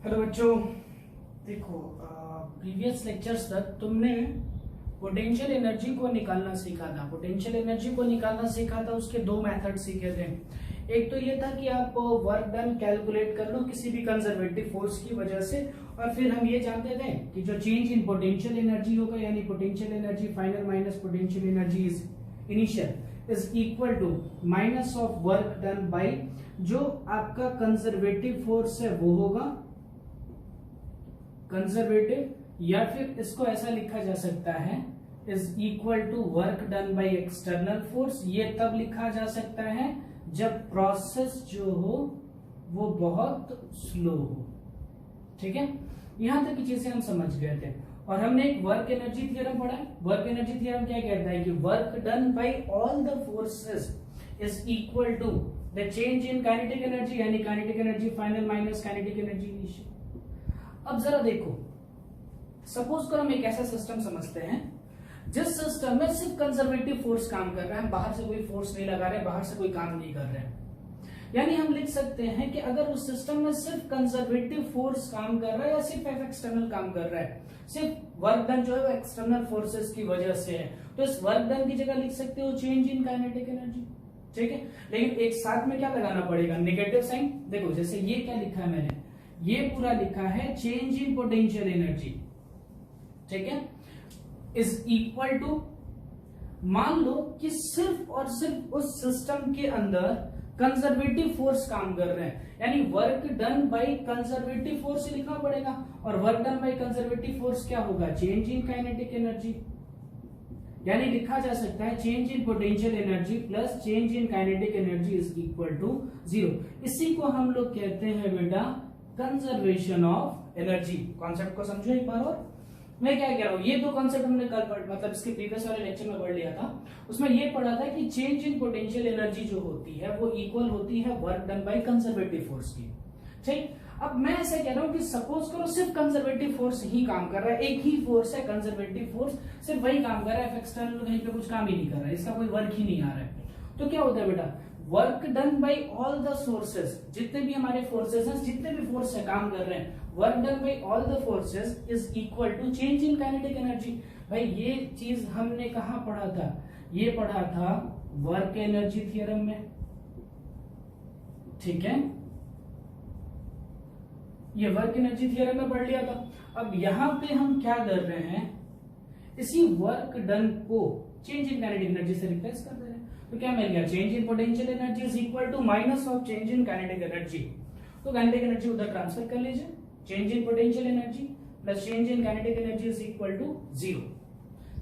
Hello बच्चों, देखो previous lectures तक तुमने पोटेंशियल एनर्जी को निकालना सीखा था। पोटेंशियल एनर्जी को निकालना सीखा था, उसके दो मेथड सीखे थे। एक तो ये था कि आप वर्क डन कैलकुलेट कर लो किसी भी कंजर्वेटिव फोर्स की वजह से, और फिर हम ये जानते थे कि जो चेंज इन पोटेंशियल एनर्जी होगा यानी potential energy final minus potential energy is initial is equal to minus of work done by जो आपका कंजर्वेटिव फोर्स है वो होगा कंजर्वेटिव, या फिर इसको ऐसा लिखा जा सकता है is equal to work done by external force. ये तब लिखा जा सकता है जब प्रोसेस जो हो वो बहुत स्लो हो। ठीक है, यहां तक की चीजें हम समझ गए थे। और हमने एक वर्क एनर्जी थ्योरम पढ़ा है। वर्क एनर्जी थ्योरम क्या कहता है कि work done by all the forces is equal to the change in kinetic energy यानी kinetic energy final minus kinetic energy initial. अब जरा देखो, सपोज करो हम एक ऐसा सिस्टम समझते हैं जिस सिस्टम में सिर्फ कंजर्वेटिव फोर्स काम कर रहा है, बाहर से कोई फोर्स नहीं लगा रहे, बाहर से कोई काम नहीं कर रहे हैं। यानी हम लिख सकते हैं कि अगर उस सिस्टम में सिर्फ कंजर्वेटिव फोर्स काम कर रहा है या सिर्फ एक्सटर्नल काम कर रहा है, सिर्फ वर्क डन जो है वो एक्सटर्नल फोर्सेस की वजह से है, तो इस वर्क डन की जगह लिख सकते हो चेंज इन काइनेटिक एनर्जी। ठीक है, लेकिन एक साथ में क्या लगाना पड़ेगा, नेगेटिव साइन। देखो जैसे ये क्या लिखा है मैंने, ये पूरा लिखा है चेंज इन पोटेंशियल एनर्जी। ठीक है, इज इक्वल टू, मान लो कि सिर्फ और सिर्फ उस सिस्टम के अंदर कंजर्वेटिव फोर्स काम कर रहे हैं, यानी work done by conservative force लिखना पड़ेगा। और work done by conservative force क्या होगा, चेंज इन काइनेटिक एनर्जी। यानी लिखा जा सकता है change in potential energy plus change in kinetic energy is equal to 0। इसी को हम लोग कहते हैं बेटा कंजर्वेशन ऑफ एनर्जी। कॉन्सेप्ट को समझो एक बार और। मैं क्या कह रहा हूं, ये दो कॉन्सेप्ट हमने कल मतलब इसके प्रीवियस वाले लेक्चर में पढ़ लिया था। उसमें ये पढ़ा था कि चेंज इन पोटेंशियल एनर्जी जो होती है वो इक्वल होती है work done by conservative force की। ठीक, अब मैं ऐसा कह रहा हूं कि सपोज करो सिर्फ कंजर्वेटिव फोर्स ही काम कर रहा है, एक ही फोर्स है कंजर्वेटिव फोर्स, सिर्फ वही काम कर रहा है, एक्सटर्नल कहीं पे कुछ काम ही नहीं कर रहा है, इसका कोई वर्क ही नहीं आ रहा है। तो क्या होता है बेटा, work done by all the sources, जितने भी हमारे फोर्सेस हैं, जितने भी फोर्स है काम कर रहे हैं, work done by all the forces is equal to change in kinetic energy. भाई ये चीज हमने कहां पढ़ा था, ये पढ़ा था वर्क एनर्जी थ्योरम में। ठीक है, ये वर्क एनर्जी थ्योरम में पढ़ लिया था। अब यहां पे हम क्या कर रहे हैं, इसी वर्क डन को चेंज इन काइनेटिक एनर्जी से रिप्लेस कर दे रहे हैं। तो क्या मिल गया, change in potential energy is equal to minus of change in kinetic energy. तो काइनेटिक एनर्जी उधर ट्रांसफर कर लीजिए, change in potential energy plus change in kinetic energy is equal to 0।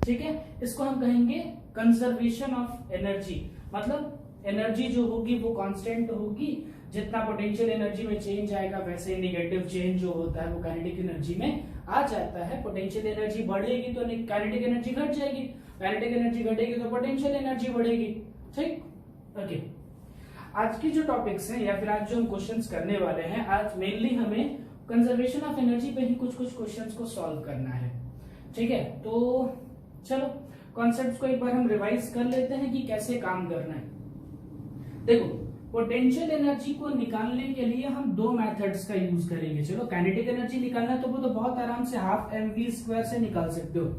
ठीक है, इसको हम कहेंगे कंजर्वेशन ऑफ एनर्जी। मतलब एनर्जी जो होगी वो कांस्टेंट होगी, जितना पोटेंशियल एनर्जी में चेंज आएगा वैसे नेगेटिव चेंज जो होता है वो काइनेटिक एनर्जी में आ जाता है। पोटेंशियल एनर्जी बढ़ेगी तो काइनेटिक एनर्जी घट जाएगी, काइनेटिक एनर्जी घटेगी तो पोटेंशियल एनर्जी बढ़ेगी। ठीक, ओके। आज की जो टॉपिक्स हैं या फिर आज जो हम क्वेश्चंस करने वाले हैं, आज मेनली हमें कंजर्वेशन ऑफ एनर्जी पे ही कुछ क्वेश्चंस को सॉल्व करना है। ठीक है, तो चलो कॉन्सेप्ट्स को एक बार हम रिवाइज कर लेते हैं कि कैसे काम करना है। देखो, पोटेंशियल एनर्जी को निकालने के लिए हम दो मेथड्स का यूज करेंगे। चलो, काइनेटिक एनर्जी निकालना है तो वो तो बहुत आराम से हाफ mv² से निकाल सकते हो,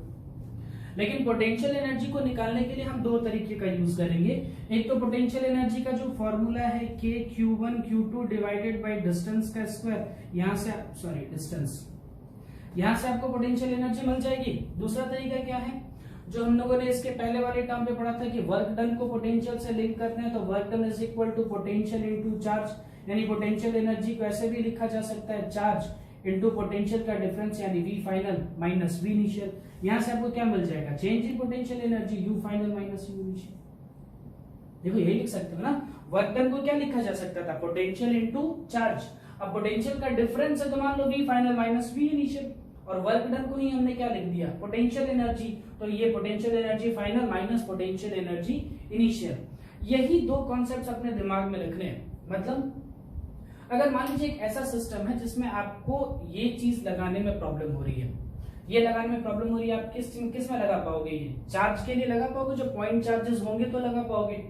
लेकिन पोटेंशियल एनर्जी को निकालने के लिए हम दो तरीके का यूज करेंगे। एक तो पोटेंशियल एनर्जी का जो फॉर्मूला है k q1 q2 divided by distance का स्क्वायर, यहां से डिस्टेंस, यहां से आपको पोटेंशियल एनर्जी मिल जाएगी। दूसरा तरीका क्या है, जो हम लोगों ने इसके पहले वाले टर्म पे पढ़ा था कि वर्क डन को पोटेंशियल से लिंक करते हैं, तो work done is equal to potential into charge, यानी पोटेंशियल एनर्जी को ऐसे भी लिखा जा सकता है चार्ज इनटू पोटेंशियल का डिफरेंस यानी V final minus V initial. यहां से आपको क्या मिल जाएगा, change in potential energy U final minus U initial. देखो यही लिख सकते हो ना, वर्क डन को क्या लिखा जा सकता था, पोटेंशियल इनटू चार्ज। अब पोटेंशियल का डिफरेंस है तो मान लो V final minus V initial, और वर्क डन को ही हमने क्या लिख दिया, पोटेंशियल एनर्जी। तो ये potential energy final minus potential energy initial. यही दो कॉन्सेप्ट्स अपने दिमाग में रखने हैं। मतलब अगर मान लीजिए एक ऐसा सिस्टम है जिसमें आपको ये चीज लगाने में प्रॉब्लम हो रही है, ये लगाने में प्रॉब्लम हो रही है, आप किस में लगा पाओगे, ये चार्ज के लिए लगा पाओगे, जो पॉइंट चार्जेस होंगे तो लगा पाओगे।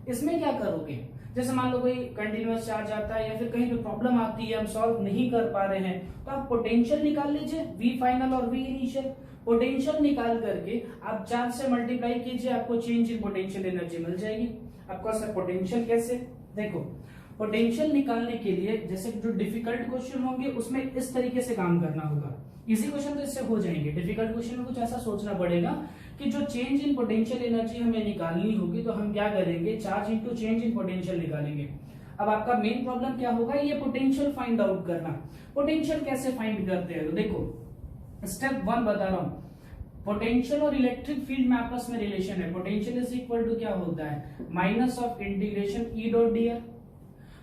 इसमें क्या करोगे, जैसे मान लो कोई कंटिन्यूअस चार्ज आता है या फिर कहीं पे प्रॉब्लम आती है, हम सॉल्व नहीं कर पा रहे हैं, तो आप पोटेंशियल निकाल लीजिए, V फाइनल और V इनिशियल। पोटेंशियल निकाल करके आप चार्ज से मल्टीप्लाई कीजिए, आपको चेंज इन पोटेंशियल एनर्जी मिल जाएगी। आपको पोटेंशियल कैसे, देखो पोटेंशियल निकालने के लिए जैसे जो डिफिकल्ट क्वेश्चन होंगे उसमें इस तरीके से काम करना होगा। इजी क्वेश्चन तो इससे हो जाएंगे, डिफिकल्ट क्वेश्चन में कुछ ऐसा सोचना पड़ेगा कि जो चेंज इन पोटेंशियल एनर्जी हमें निकालनी होगी तो हम क्या करेंगे, charge into change in potential निकालेंगे। अब आपका मेन प्रॉब्लम क्या होगा, ये पोटेंशियल फाइंड आउट करना। पोटेंशियल कैसे फाइंड करते हैं, तो देखो स्टेप 1 बता रहा हूं। पोटेंशियल और इलेक्ट्रिक फील्ड में आपस में रिलेशन है। पोटेंशियल इज इक्वल टू क्या होता है, minus of integration E dot D.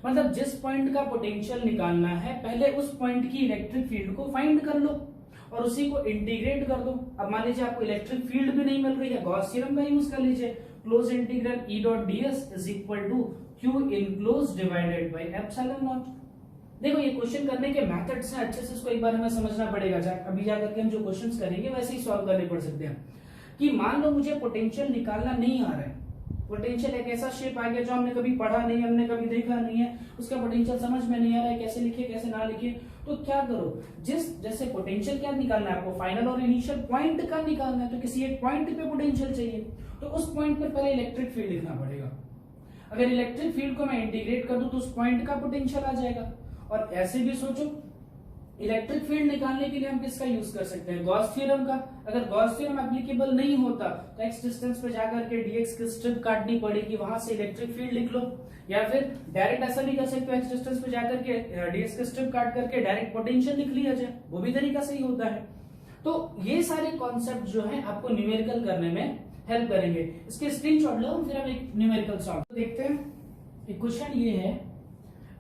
मतलब जिस पॉइंट का पोटेंशियल निकालना है पहले उस पॉइंट की इलेक्ट्रिक फील्ड को फाइंड कर लो और उसी को इंटीग्रेट कर दो। अब मान लीजिए आपको इलेक्ट्रिक फील्ड भी नहीं मिल रही है, गॉस थ्योरम का यूज कर लीजिए। Close integral E dot DS is equal to Q enclose divided by epsilon naught. देखो ये क्वेश्चन करने के मेथड्स हैं, अच्छे से इसको एक बार हमें समझना पड़ेगा। अभी जाकर के हम जो क्वेश्चंस करेंगे वैसे ही सॉल्व करने पड़ सकते हैं। कि मान लो मुझे पोटेंशियल निकालना नहीं आ रहा है, पोटेंशियल एक ऐसा शेप आ गया जो हमने कभी पढ़ा नहीं, हमने कभी देखा नहीं है, उसका पोटेंशियल समझ में नहीं आ रहा है, कैसे लिखे कैसे ना लिखे, तो क्या करो, जैसे पोटेंशियल क्या निकालना है आपको, फाइनल और इनिशियल पॉइंट का निकालना है, तो किसी एक पॉइंट पे पोटेंशियल चाहिए, तो उस पॉइंट पर पहले इलेक्ट्रिक फील्ड लिखना पड़ेगा। अगर इलेक्ट्रिक फील्ड को मैं इंटीग्रेट कर दूं तो उस पॉइंट का पोटेंशियल आ जाएगा। और ऐसे भी सोचो, इलेक्ट्रिक फील्ड निकालने के लिए हम किसका यूज कर सकते हैं, गॉस थ्योरम का। अगर गॉस थ्योरम एप्लीकेबल नहीं होता तो एक्स डिस्टेंस पे जाकर के डीएक्स की स्ट्रिप काटनी पड़ेगी, वहां से इलेक्ट्रिक फील्ड लिख लो। या फिर डायरेक्ट ऐसा भी कर सकते हो, एक्स डिस्टेंस पे जाकर के डीएक्स की स्ट्रिप काट करके डायरेक्ट पोटेंशियल लिख लिया जाए, वो भी तरीका सही होता है। तो ये सारे कॉन्सेप्ट जो है आपको न्यूमेरिकल करने में हेल्प करेंगे। इसके स्क्रीनशॉट लो, फिर हम एक न्यूमेरिकल सॉल्व देखते हैं। क्वेश्चन ये है,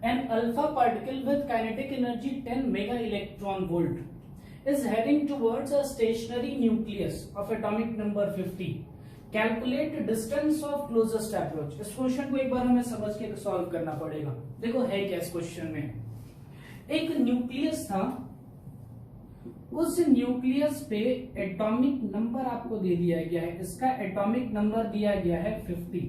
an alpha particle with kinetic energy 10 mega electron volt is heading towards a stationary nucleus of atomic number 50. Calculate distance of closest approach. इस क्वेश्चन को एक बार हमें समझ के सॉल्व करना पड़ेगा। देखो है क्या इस क्वेश्चन में, एक न्यूक्लियस था, उस न्यूक्लियस पे एटॉमिक नंबर आपको दे दिया गया है, इसका एटॉमिक नंबर दिया गया है 50।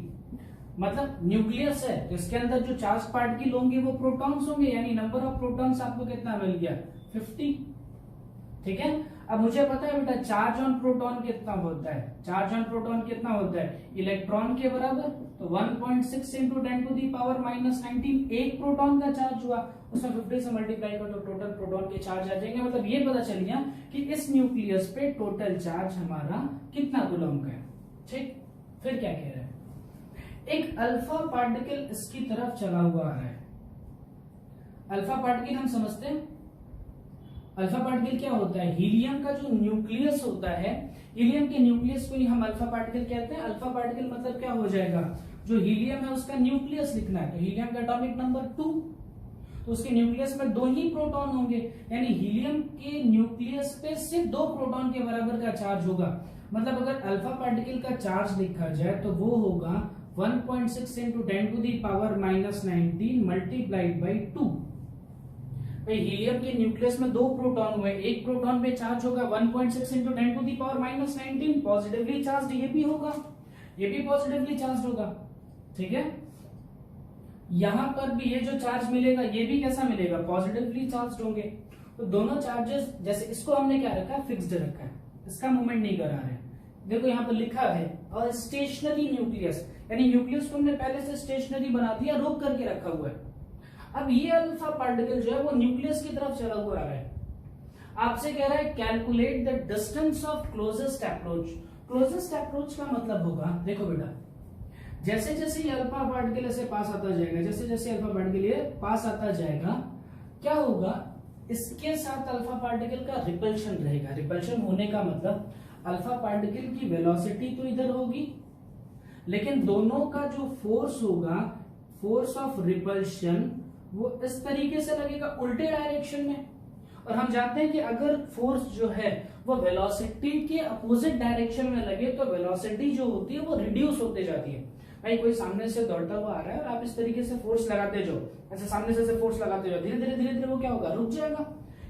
मतलब न्यूक्लियस है तो इसके अंदर जो चार्ज पार्टिकल होंगे वो प्रोटॉन्स होंगे, यानी नंबर ऑफ प्रोटॉन्स आपको कितना मिल गया, 50। ठीक है, अब मुझे पता है बेटा चार्ज ऑन प्रोटॉन कितना होता है, चार्ज ऑन प्रोटॉन कितना होता है, इलेक्ट्रॉन के बराबर, तो 1.6 इंटू 10 टू दी पावर -19 एक प्रोटॉन का चार्ज हुआ, उसमें 50 से मल्टीप्लाई कर तो टोटल प्रोटॉन के चार्ज आ जाएंगे। मतलब ये पता चल गया कि इस न्यूक्लियस पे टोटल चार्ज हमारा कितना कूलम का है। ठीक, फिर क्या कह रहे हैं, एक अल्फा पार्टिकल इसकी तरफ चला हुआ आ रहा है। अल्फा पार्टिकल हम समझते हैं, अल्फा पार्टिकल क्या होता है, हीलियम का जो न्यूक्लियस होता है, हीलियम के न्यूक्लियस को ही हम अल्फा पार्टिकल कहते हैं। अल्फा पार्टिकल मतलब क्या हो जाएगा, जो हीलियम है उसका न्यूक्लियस लिखना है, तो हीलियम का एटॉमिक नंबर 2, तो उसके न्यूक्लियस में 2 ही प्रोटॉन होंगे, यानी हीलियम के न्यूक्लियस पे सिर्फ 2 प्रोटॉन के बराबर का चार्ज होगा। मतलब अगर अल्फा पार्टिकल का चार्ज लिखा जाए तो वो होगा 1.6 into 10 to the power -19 multiplied by 2। भाई हीलियम के न्यूक्लियस में 2 प्रोटॉन हुए, एक प्रोटॉन पे चार्ज होगा 1.6 into 10 to the power -19 positively charge, ये भी होगा, ये भी पॉजिटिवली चार्ज होगा। ठीक है, यहां पर भी ये जो चार्ज मिलेगा ये भी कैसा मिलेगा, पॉजिटिवली चार्ज होंगे। तो दोनों चार्जेस, जैसे इसको हमने क्या रखा है, फिक्स्ड रखा है, इसका मूवमेंट नहीं करा रहे। देखो यहाँ पर लिखा है और स्टेशनरी न्यूक्लियस, यानी न्यूक्लियस को हमने पहले से स्टेशनरी बना दिया, रोक करके रखा हुआ है। अब ये अल्फा पार्टिकल जो है वो न्यूक्लियस की तरफ चला हुआ आ रहा है। आपसे कह रहा है calculate the distance of closest approach. Closest approach का मतलब होगा, देखो बेटा, जैसे जैसे ये अल्फा पार्टिकल ऐसे पास आता जाएगा, जैसे जैसे अल्फा पार्टिकल ये पास आता जाएगा, क्या होगा, इसके साथ अल्फा पार्टिकल का रिपल्शन रहेगा। रिपल्शन होने का मतलब अल्फा पार्टिकल की वेलोसिटी तो इधर होगी, लेकिन दोनों का जो फोर्स होगा, फोर्स ऑफ रिपल्शन, वो इस तरीके से लगेगा उल्टे डायरेक्शन में। और हम जानते हैं कि अगर फोर्स जो है वो वेलोसिटी के अपोजिट डायरेक्शन में लगे तो वेलोसिटी जो होती है वो रिड्यूस होते जाती है। भाई कोई सामने से दौड़ता हुआ आ रहा है और आप इस तरीके से फोर्स लगाते जाओ, ऐसे सामने से फोर्स लगाते जाओ, धीरे धीरे धीरे धीरे वो क्या होगा, रुक जाएगा।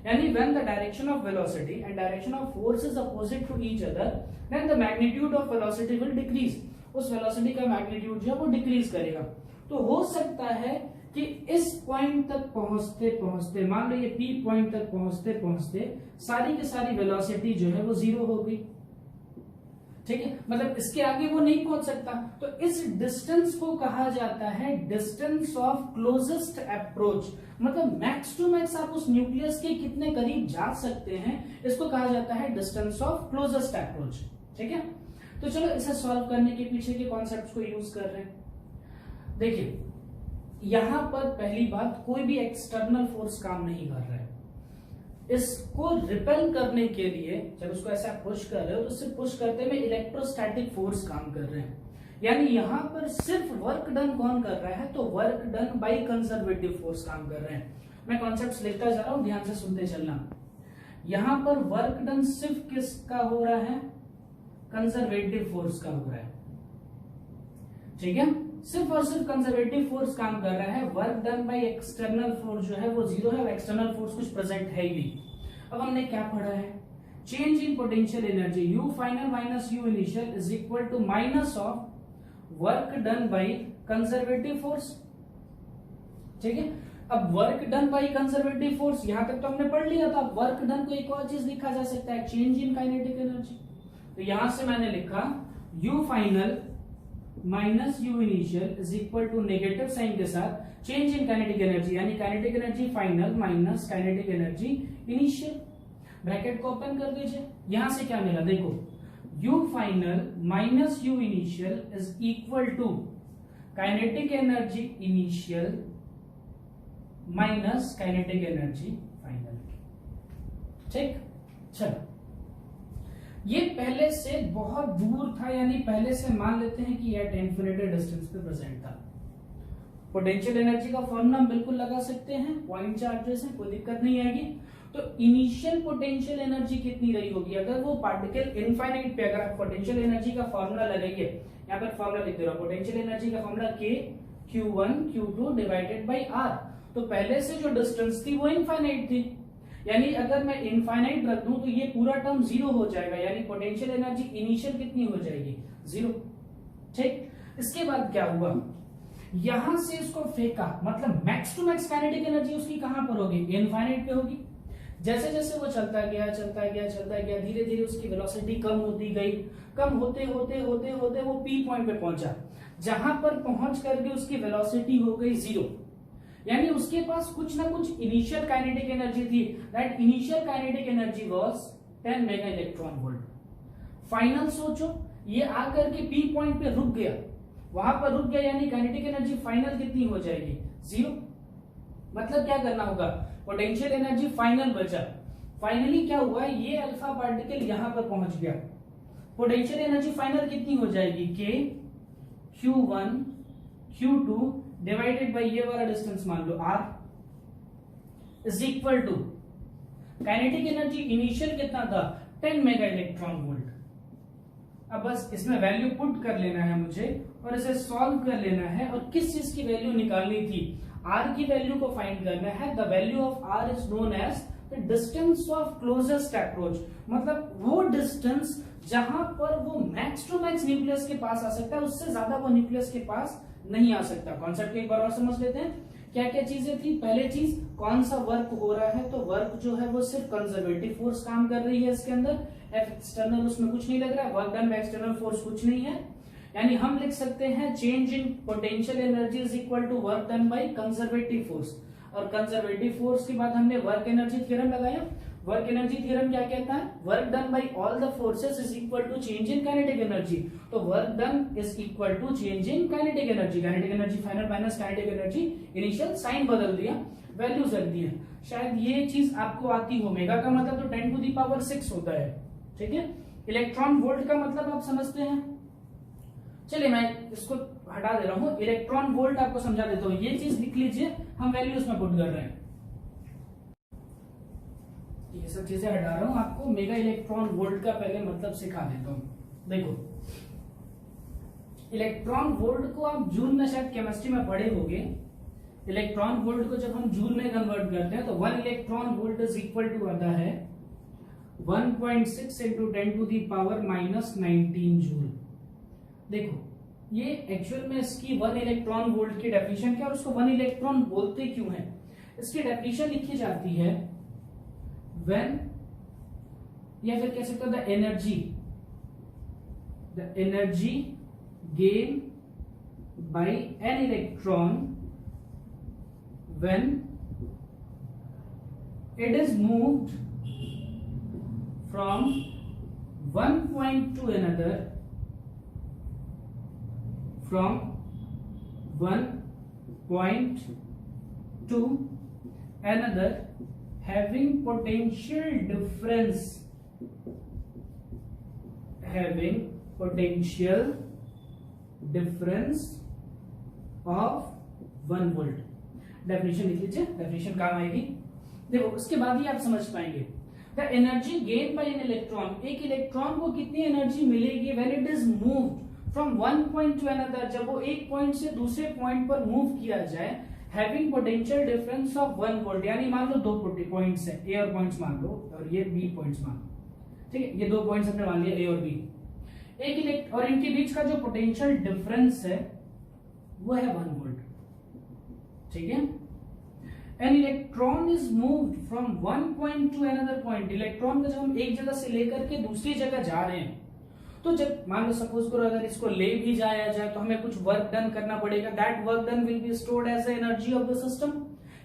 यानी when the direction of velocity and direction of force is opposite to each other, then the magnitude of velocity will decrease। उस वेलोसिटी का मैग्नीट्यूड जो है वो डिक्रीज करेगा। तो हो सकता है कि इस पॉइंट तक पहुंचते पहुंचते, मान लो ये पी पॉइंट तक पहुंचते पहुंचते सारी की सारी वेलोसिटी जो है वो जीरो हो गई, ठीक है, मतलब इसके आगे वो नहीं पहुंच सकता। तो इस डिस्टेंस को कहा जाता है डिस्टेंस ऑफ क्लोजेस्ट अप्रोच, मतलब मैक्स टू मैक्स आप उस न्यूक्लियस के कितने करीब जा सकते हैं, इसको कहा जाता है डिस्टेंस ऑफ क्लोजेस्ट अप्रोच, ठीक है। तो चलो इसे सॉल्व करने के पीछे के कॉन्सेप्ट्स को यूज कर रहे हैं। देखिए यहां पर पहली बात, कोई भी एक्सटर्नल फोर्स काम नहीं कर रहा है। इसको रिपेल करने के लिए जब उसको ऐसा पुश कर रहे हो तो सिर्फ पुश करते में इलेक्ट्रोस्टैटिक फोर्स काम कर रहे हैं, यानी यहां पर सिर्फ वर्क डन कौन कर रहा है, तो work done by conservative force काम कर रहे हैं। मैं कॉन्सेप्ट्स लिखता जा रहा हूं, ध्यान से सुनते चलना। यहां पर वर्क डन सिर्फ किसका हो रहा है, कंजर्वेटिव फोर्स का हो रहा है, ठीक है, सिर्फ और सिर्फ कंजर्वेटिव फोर्स काम कर रहा है। Work done by external force जो है वो जीरो है, एक्सटर्नल फोर्स कुछ प्रेजेंट है ही नहीं। अब हमने क्या पढ़ा है, change in potential energy U final minus U initial is equal to minus of work done by conservative force, ठीक है। अब work done by conservative force यहां तक तो हमने पढ़ लिया था। वर्क डन को एक और चीज लिखा जा सकता है, चेंज इन काइनेटिक एनर्जी। तो यहां से मैंने लिखा U final minus U initial is equal to negative sign के साथ चेंज इन काइनेटिक एनर्जी, यानी kinetic energy final minus kinetic energy initial. Bracket को ओपन कर दीजिए, यहां से क्या मिला देखो, U final minus U initial is equal to kinetic energy initial minus kinetic energy final, ठीक। चलो ये पहले से बहुत दूर था, यानी पहले से मान लेते हैं कि एट इन्फिनिटी डिस्टेंस पे प्रेजेंट था। पोटेंशियल एनर्जी का फॉर्मूला हम बिल्कुल लगा सकते हैं, पॉइंट चार्जेस है, कोई दिक्कत नहीं आएगी। तो इनिशियल पोटेंशियल एनर्जी कितनी रही होगी, अगर वो पार्टिकल इनफाइनाइट पे, अगर आप पोटेंशियल एनर्जी का फॉर्मूला लगाइए, यहाँ पर फॉर्मूला लिख दे रहा हूं, पोटेंशियल एनर्जी का फॉर्मूला के Q1 Q2 divided by R। तो पहले से जो डिस्टेंस थी वो इनफाइनाइट थी, यानी अगर मैं इनफाइनाइट रख दूं तो ये पूरा टर्म जीरो हो जाएगा, यानी पोटेंशियल एनर्जी इनिशियल कितनी हो जाएगी, जीरो, ठीक। इसके बाद क्या हुआ, यहां से इसको फेंका, मतलब max to max kinetic energy उसकी कहां पर होगी, इनफाइनाइट पे होगी। जैसे जैसे वो चलता गया धीरे धीरे उसकी वेलोसिटी कम होती गई, कम होते होते होते होते वो पी पॉइंट पे पहुंचा, जहां पर पहुंच करके उसकी वेलोसिटी हो गई जीरो, यानी उसके पास कुछ ना कुछ इनिशियल काइनेटिक एनर्जी थी। That initial kinetic energy was 10 mega electron volt. Final सोचो, ये आकर के पी पॉइंट पे रुक गया, वहां पर रुक गया, यानी काइनेटिक एनर्जी फाइनल कितनी हो जाएगी, जीरो। मतलब क्या करना होगा, पोटेंशियल एनर्जी फाइनल बचा, फाइनली क्या हुआ, ये अल्फा पार्टिकल यहां पर पहुंच गया, पोटेंशियल एनर्जी फाइनल कितनी हो जाएगी, के Q1 Q2 डिवाइडेड बाई ये वाला डिस्टेंस मान लो R is equal to kinetic energy initial कितना था, 10 मेगा इलेक्ट्रॉन वोल्ट। अब बस इसमें वैल्यू पुट कर लेना है मुझे और इसे सॉल्व कर लेना है, और किस चीज की वैल्यू निकालनी थी, R की वैल्यू को फाइंड करना है। The value of R is known as the distance of closest approach, मतलब वो डिस्टेंस जहां पर वो मैक्स टू मैक्स न्यूक्लियस के पास आ सकता है, उससे ज्यादा वो न्यूक्लियस के पास नहीं आ सकता। कॉन्सेप्ट एक बार और समझ लेते हैं, क्या क्या चीजें थी। पहले चीज, कौन सा वर्क हो रहा है, तो वर्क जो है वो सिर्फ कंजर्वेटिव फोर्स काम कर रही है इसके अंदर, एक्सटर्नल उसमें कुछ नहीं लग रहा है, work done by external force कुछ नहीं है, यानी हम लिख सकते हैं change in potential energy is equal to work done by conservative force. और कंजर्वेटिव फोर्स के बाद हमने वर्क एनर्जी थ्योरम लगाया। वर्क एनर्जी थ्योरम क्या कहता है, work done by all the forces is equal to change in kinetic energy. तो work done is equal to change in kinetic energy, kinetic energy final minus kinetic energy initial, sign बदल दिया, values रख दी है। शायद ये चीज आपको आती हो, मेगा का मतलब तो 10 टू द पावर 6 होता है, ठीक है। इलेक्ट्रॉन वोल्ट का मतलब आप समझते हैं, चलिए मैं इसको हटा दे रहा हूं, इलेक्ट्रॉन वोल्ट आपको समझा देता हूं, ये चीज लिख लीजिए, हम वैल्यू उसमें पुट कर रहे हैं। ये सब चीजें हटा रहा हूं, आपको मेगा इलेक्ट्रॉन वोल्ट का पहले मतलब सिखा देता हूं। देखो इलेक्ट्रॉन वोल्ट को आप जूल में शायद केमिस्ट्री में पढ़े होंगे। इलेक्ट्रॉन वोल्ट को जब हम जूल में कन्वर्ट करते हैं तो 1 electron volt is equal to आता है 1.6 into 10 to the power -19 joule. देखो ये एक्चुअल में इसकी 1 इलेक्ट्रॉन वोल्ट की डेफिनेशन क्या और उसको 1 इलेक्ट्रॉन बोलते क्यों है, इसकी डेफिनेशन लिखी जाती है व्हेन, या फिर कह सकते हो the energy gain by an electron when it is moved from one point to another, from one point to another, having potential difference of 1 volt। Definition लिख लीजिए, डेफिनेशन काम आएगी। देखो उसके बाद ही आप समझ पाएंगे। The energy gain by an electron, एक इलेक्ट्रॉन को कितनी एनर्जी मिलेगी when it is moved from one point to another, जब वो एक पॉइंट से दूसरे पॉइंट पर मूव किया जाए, having potential difference of 1 volt. यानी मान लो 2 पॉइंट्स है, ए और पॉइंट्स मान लो और ये बी पॉइंट्स मान लो, ठीक है, ये 2 पॉइंट्स हमने मान लिया ए और बी। एक और इनके बीच का जो पोटेंशियल डिफरेंस है वो है 1 वोल्ट, ठीक है। An electron is moved from one point to another point। Electron को जब हम एक जगह से लेकर के दूसरी जगह जा रहे हैं, तो जब मान लो सपोज करो अगर इसको ले भी जाया जाए तो हमें कुछ वर्क डन करना पड़ेगा। That work done will be stored as energy of the system.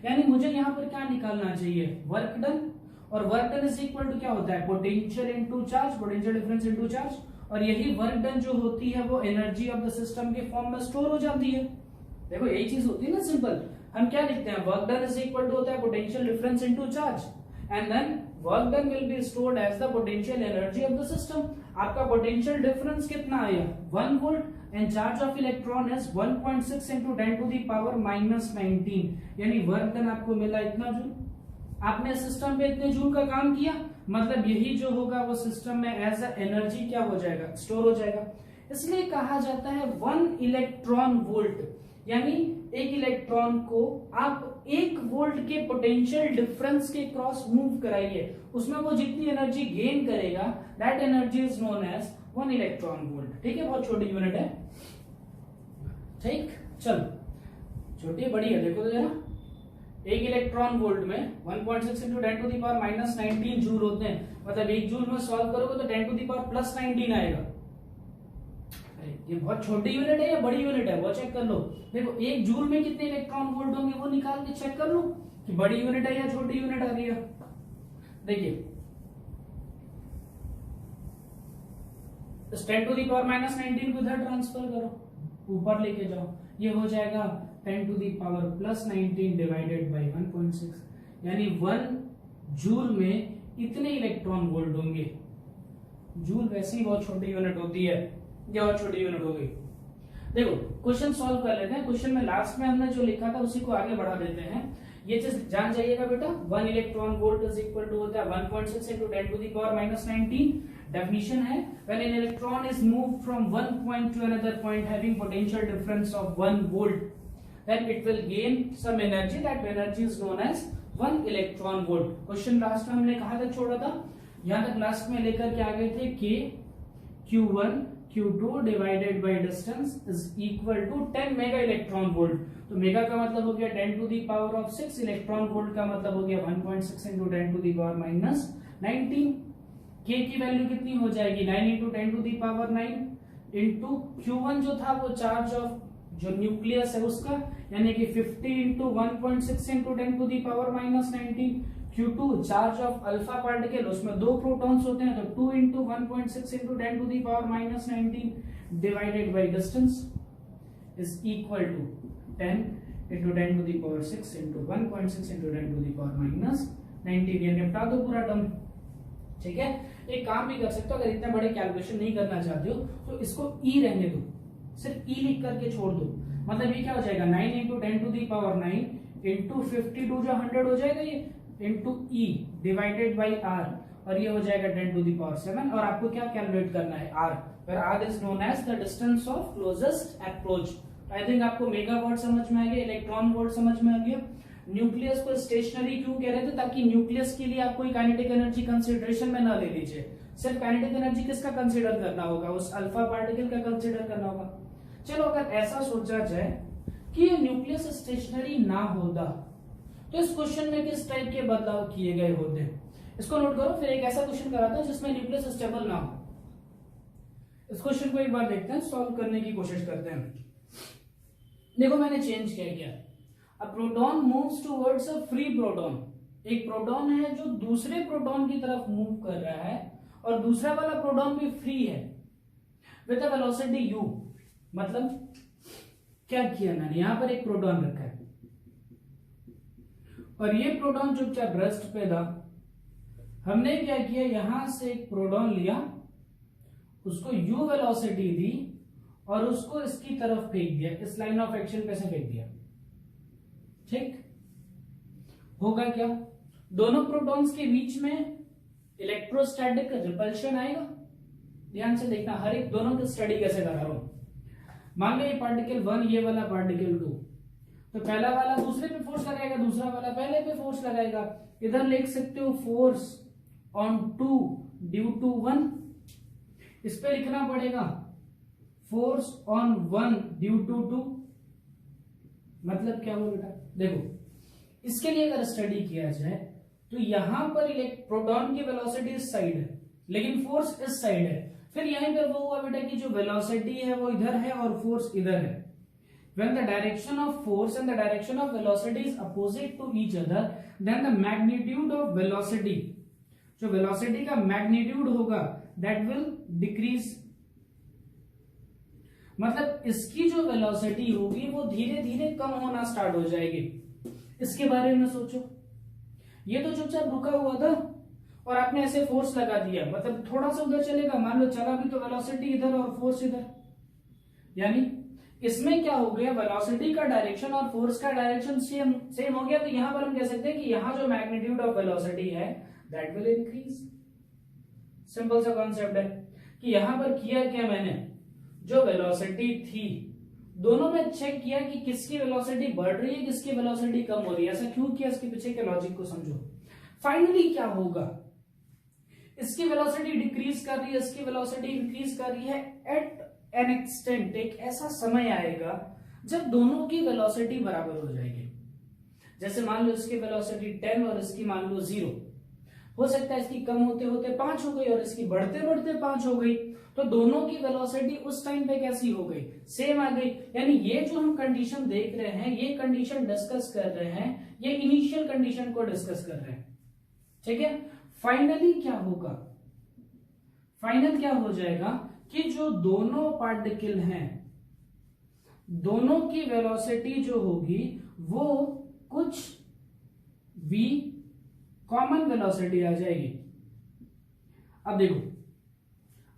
यानी मुझे यहाँ पर क्या निकालना चाहिए, वर्क डन, और work done is equal to क्या होता है, potential into charge, potential difference into charge. और यही वर्क डन जो होती है वो एनर्जी ऑफ द सिस्टम के फॉर्म में स्टोर हो जाती है। देखो यही चीज होती है ना, सिंपल। हम क्या लिखते हैं, work done is equal to होता है potential difference into charge, and then work done will be stored as the potential energy of the system. आपका पोटेंशियल डिफरेंस कितना आया, 1 volt, and charge of electron is 1.6 into 10 to the power -19। यानी work done आपको मिला इतना joule. आपने system पे इतने जूल का काम किया, मतलब यही जो होगा वो सिस्टम में एज अ एनर्जी क्या हो जाएगा, स्टोर हो जाएगा। इसलिए कहा जाता है 1 इलेक्ट्रॉन वोल्ट, यानी एक इलेक्ट्रॉन को आप 1 वोल्ट के पोटेंशियल डिफरेंस के क्रॉस मूव कराइए, उसमें वो जितनी एनर्जी गेन करेगा that energy is known as 1 electron volt. ठीक है, बहुत छोटी यूनिट है। ठीक, चलो छोटी बड़ी है, देखो तो जरा। 1 इलेक्ट्रॉन वोल्ट में 1.6 into 10 to the power -19 joule होते हैं। मतलब 1 जूल में सॉल्व करोगे तो 10 to the power +19 आएगा। ये बहुत छोटी यूनिट है या बड़ी यूनिट है वो चेक कर लो। देखो 1 जूल में कितने इलेक्ट्रॉन वोल्ट होंगे वो निकाल के चेक कर लो कि बड़ी यूनिट है या छोटी यूनिट आ रही है। देखिए 10 to the power -19 को इधर ट्रांसफर करो, ऊपर लेके जाओ, ये हो जाएगा 10 to the power +19 divided bye 1.6, यानी 1 जूल में इतने इलेक्ट्रॉन वोल्ट होंगे। जूल वैसे ही बहुत छोटी यूनिट होती है, ये बहुत छोटी यूनिट हो गई। देखो क्वेश्चन सॉल्व कर लेते हैं। क्वेश्चन में लास्ट में हमने जो लिखा था उसी को आगे बढ़ा देते हैं। ये चीज जान जाइएगा बेटा, 1 electron volt is equal to होता है 1.6 into 10 to the power -19। Definition है when an electron is moved from one point to another point having potential difference of 1 volt, then it will gain some energy, that energy is known as 1 electron volt. Question last में हमने कहा तक छोड़ा था, यहां तक last में लेकर के आ गए थे कि Q1 Q2 divided by distance is equal to 10 mega electron volt. तो मेगा का मतलब हो गया 10 to the power of 6, electron volt का मतलब हो गया 1.6 into 10 to the power -19। K की वैल्यू कितनी हो जाएगी, 9 into 10 to the power 9 into Q1 जो था वो चार्ज ऑफ जो न्यूक्लियस है उसका, यानी कि 50 into 1.6 into 10 to the power -19। Q2 charge of alpha particle, उसमें 2 प्रोटॉन्स होते हैं, तो 2 into 1.6 into 10 to the power -19 divided by distance is equal to 10 into 10 to the power 6 into 1.6 into 10 to the power -19। ये निपटा दो पूरा term. ठीक है, एक काम भी कर सकते हो, अगर इतने बड़े कैलकुलेशन नहीं करना चाहते हो तो इसको ई रहने दो, सिर्फ ई लिख करके छोड़ दो। मतलब ये क्या हो जाएगा, 9 into 10 to the power 9 into 52 जो 100 हो जाएगा ये, into E divided by R, और ये हो जाएगा 10 to the power 7। और आपको क्या कैलकुलेट करना है, R, where R is known as the distance of closest approach. I think आपको मेगावाट समझ में आ गया, इलेक्ट्रॉन वोल्ट समझ में आ गया। न्यूक्लियस को स्टेशनरी क्यों कह रहे थे, ताकि न्यूक्लियस के लिए आप कोई काइनेटिक एनर्जी कंसिडरेशन में ना ले लीजिए, सिर्फ काइनेटिक एनर्जी किसका कंसिडर करना होगा, उस अल्फा पार्टिकल का कंसिडर करना होगा। चलो अगर ऐसा सोचा जाए कि ये न्यूक्लियस स्टेशनरी ना होता तो इस क्वेश्चन में किस टाइप के बदलाव किए गए होते, इसको नोट करो। फिर एक ऐसा क्वेश्चन कराता है जिसमें न्यूक्लियस स्टेबल ना हो। इस क्वेश्चन को एक बार देखते हैं, सॉल्व करने की कोशिश करते हैं। देखो मैंने चेंज किया, a proton moves towards a free proton. एक प्रोटॉन है जो दूसरे प्रोटॉन की तरफ मूव कर रहा है और दूसरा वाला प्रोटॉन भी फ्री है विद अ वेलोसिटी u। मतलब क्या किया मैंने, यहां पर एक प्रोटॉन रखा है और ये प्रोटॉन चुपचाप रेस्ट पे था। हमने क्या किया, यहां से एक प्रोटॉन लिया, उसको u वेलोसिटी दी और उसको इसकी तरफ फेंक दिया, इस लाइन ऑफ एक्शन पे से फेंक दिया। ठीक होगा क्या, दोनों प्रोटॉन्स के बीच में इलेक्ट्रोस्टैटिक रिपल्शन आएगा। ध्यान से देखना, हर एक दोनों की स्टडी कैसे करा रहा हूं। मान लो ये पार्टिकल 1, ये वाला पार्टिकल 2, तो पहला वाला दूसरे पे फोर्स लगाएगा, दूसरा वाला पहले पे फोर्स लगाएगा। इधर लिख सकते हो फोर्स ऑन 2 ड्यू टू 1, इस पे लिखना पड़ेगा फोर्स ऑन 1 ड्यू टू 2। मतलब क्या हुआ बेटा, देखो इसके लिए अगर स्टडी किया जाए तो यहां पर प्रोटॉन की वेलोसिटी इस साइड है लेकिन फोर्स इस साइड है। फिर यहीं पर वो हुआ बेटा कि जो वेलोसिटी है वो इधर है और फोर्स इधर है। When the direction of force and the direction of velocity is opposite to each other, then the magnitude of velocity, जो velocity का magnitude होगा, that will decrease। मतलब इसकी जो वेलोसिटी होगी वो धीरे धीरे कम होना स्टार्ट हो जाएगी। इसके बारे में सोचो, ये तो चुपचाप रुका हुआ था और आपने ऐसे फोर्स लगा दिया, मतलब थोड़ा सा उधर चलेगा, मान लो चला भी तो वेलोसिटी इधर और फोर्स इधर। यानी इसमें क्या हो गया, वेलोसिटी का डायरेक्शन और फोर्स का डायरेक्शन सेम हो गया। तो यहां पर हम कह सकते हैं कि यहां जो मैग्नीट्यूड ऑफ वेलोसिटी है दैट विल इंक्रीज। सिंपल सा कॉन्सेप्ट है कि यहां पर किया क्या मैंने, जो वेलोसिटी थी दोनों में चेक किया कि किसकी वेलोसिटी बढ़ रही है, किसकी वेलोसिटी कम हो रही है। ऐसा क्यों किया, इसके पीछे के लॉजिक को समझो। फाइनली क्या होगा, इसकी वेलोसिटी डिक्रीज कर रही है, इसकी वेलोसिटी इंक्रीज कर रही है। एट एन एक्सटेंट एक ऐसा समय आएगा जब दोनों की वेलोसिटी बराबर हो जाएगी। जैसे मान लो इसकी वेलोसिटी 10 और इसकी मान लो 0, हो सकता है इसकी कम होते होते 5 हो गई और इसकी बढ़ते बढ़ते 5 हो गई, तो दोनों की वेलोसिटी उस टाइम पे कैसी हो गई, सेम आ गई। यानी ये जो हम कंडीशन देख रहे हैं, ये कंडीशन डिस्कस कर रहे हैं, ये इनिशियल कंडीशन को डिस्कस कर रहे हैं। ठीक है, फाइनली क्या होगा, फाइनल क्या हो जाएगा कि जो दोनों पार्टिकल हैं दोनों की वेलोसिटी जो होगी वो कुछ v कॉमन वेलोसिटी आ जाएगी। अब देखो,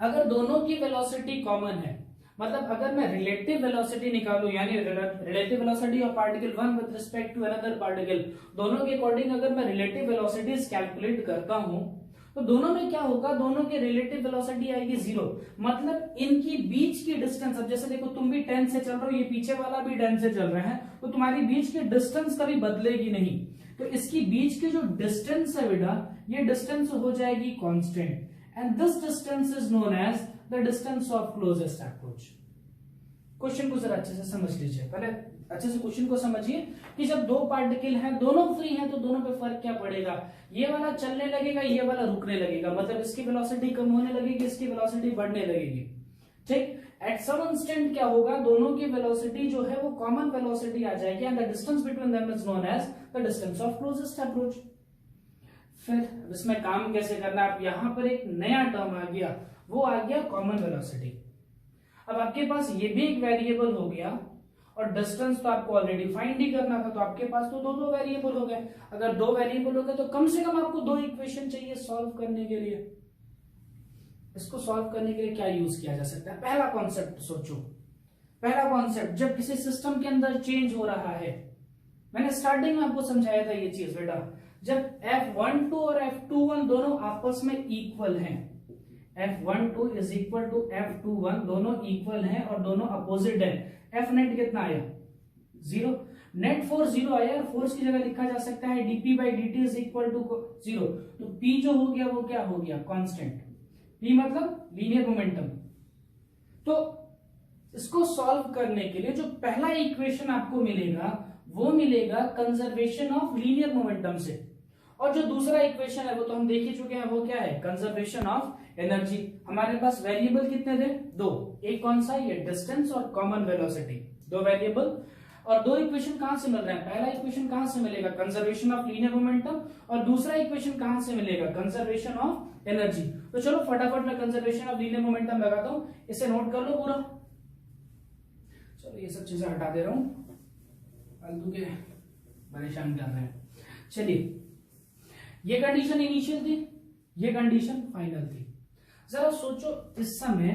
अगर दोनों की वेलोसिटी कॉमन है, मतलब अगर मैं रिलेटिव वेलोसिटी निकालूं, यानी relative velocity of particle 1 with respect to another particle, दोनों के अकॉर्डिंग अगर मैं रिलेटिव वेलोसिटीज कैलकुलेट करता हूं तो दोनों में क्या होगा, दोनों की रिलेटिव वेलोसिटी आएगी 0। मतलब इनकी बीच की डिस्टेंस, अब जैसे देखो तुम भी 10 से चल रहे हो, ये पीछे वाला भी 10 से चल रहे हैं, तो तुम्हारी बीच की डिस्टेंस कभी बदलेगी नहीं। तो इसकी बीच की जो डिस्टेंस है बेटा, ये डिस्टेंस हो जाएगी constant, and this distance is known as the distance of closest approach. Question को जरा अच्छे से समझ लीजिए, पहले अच्छे से क्वेश्चन को समझिए कि जब दो पार्टिकल हैं, दोनों फ्री हैं, तो दोनों पे फर्क क्या पड़ेगा, ये वाला चलने लगेगा, ये वाला रुकने लगेगा। मतलब इसकी वेलोसिटी कम होने लगेगी, इसकी वेलोसिटी बढ़ने लगेगी। ठीक, एट सम इंस्टेंट क्या होगा, दोनों की वेलोसिटी जो है वो कॉमन वेलोसिटी आ जाएगी, and the distance between them is known as the distance of closest approach. फिर इसमें काम कैसे करना, आप यहां पर एक नया टर्म आ गया, वो आ गया कॉमन वेलोसिटी। अब आपके पास ये भी एक वेरिएबल हो गया और डिस्टेंस तो आपको ऑलरेडी फाइंड ही करना था, तो आपके पास तो दो वेरिएबल हो गए। अगर दो वेरिएबल हो गए तो कम से कम आपको दो इक्वेशन चाहिए सॉल्व करने के लिए। इसको सॉल्व करने के लिए क्या यूज किया जा सकता है, पहला कॉन्सेप्ट सोचो। पहला कॉन्सेप्ट, जब किसी सिस्टम के अंदर चेंज हो रहा है, मैंने स्टार्टिंग में आपको समझाया था ये चीज बेटा, जब F12 और F21 दोनों आपस में इक्वल हैं, F12 is equal to F21, दोनों इक्वल हैं और दोनों अपोजिट है। F नेट कितना आया, 0। नेट फोर्स 0 आया, फोर्स की जगह लिखा जा सकता है dp by dt is equal to 0। तो P जो हो गया वो क्या हो गया, कांस्टेंट। P मतलब लीनियर मोमेंटम। तो इसको सॉल्व करने के लिए जो पहला इक्वेशन आपको मिलेगा वो मिलेगा कंजर्वेशन ऑफ लीनियर मोमेंटम से, और जो दूसरा इक्वेशन है वो तो हम देख ही चुके हैं, वो क्या है, कंजर्वेशन ऑफ एनर्जी। हमारे पास वेरिएबल कितने थे, दो, एक कौन सा, ये डिस्टेंस और कॉमन वेलोसिटी, दो वेरिएबल, और दो इक्वेशन कहां से मिल रहे हैं, पहला इक्वेशन कहां से मिलेगा, कंजर्वेशन ऑफ लीनियर मोमेंटम, और दूसरा इक्वेशन कहां से मिलेगा, कंजर्वेशन ऑफ एनर्जी। तो चलो फटाफट मैं कंजर्वेशन ऑफ लीनियर मोमेंटम लगाता हूं, इसे नोट कर लो पूरा। चलो ये सब चीजें हटा दे रहा हूं, फालतू के परेशान कर रहे हैं। चलिए, ये कंडीशन इनिशियल थी, ये कंडीशन फाइनल थी। जरा सोचो इस समय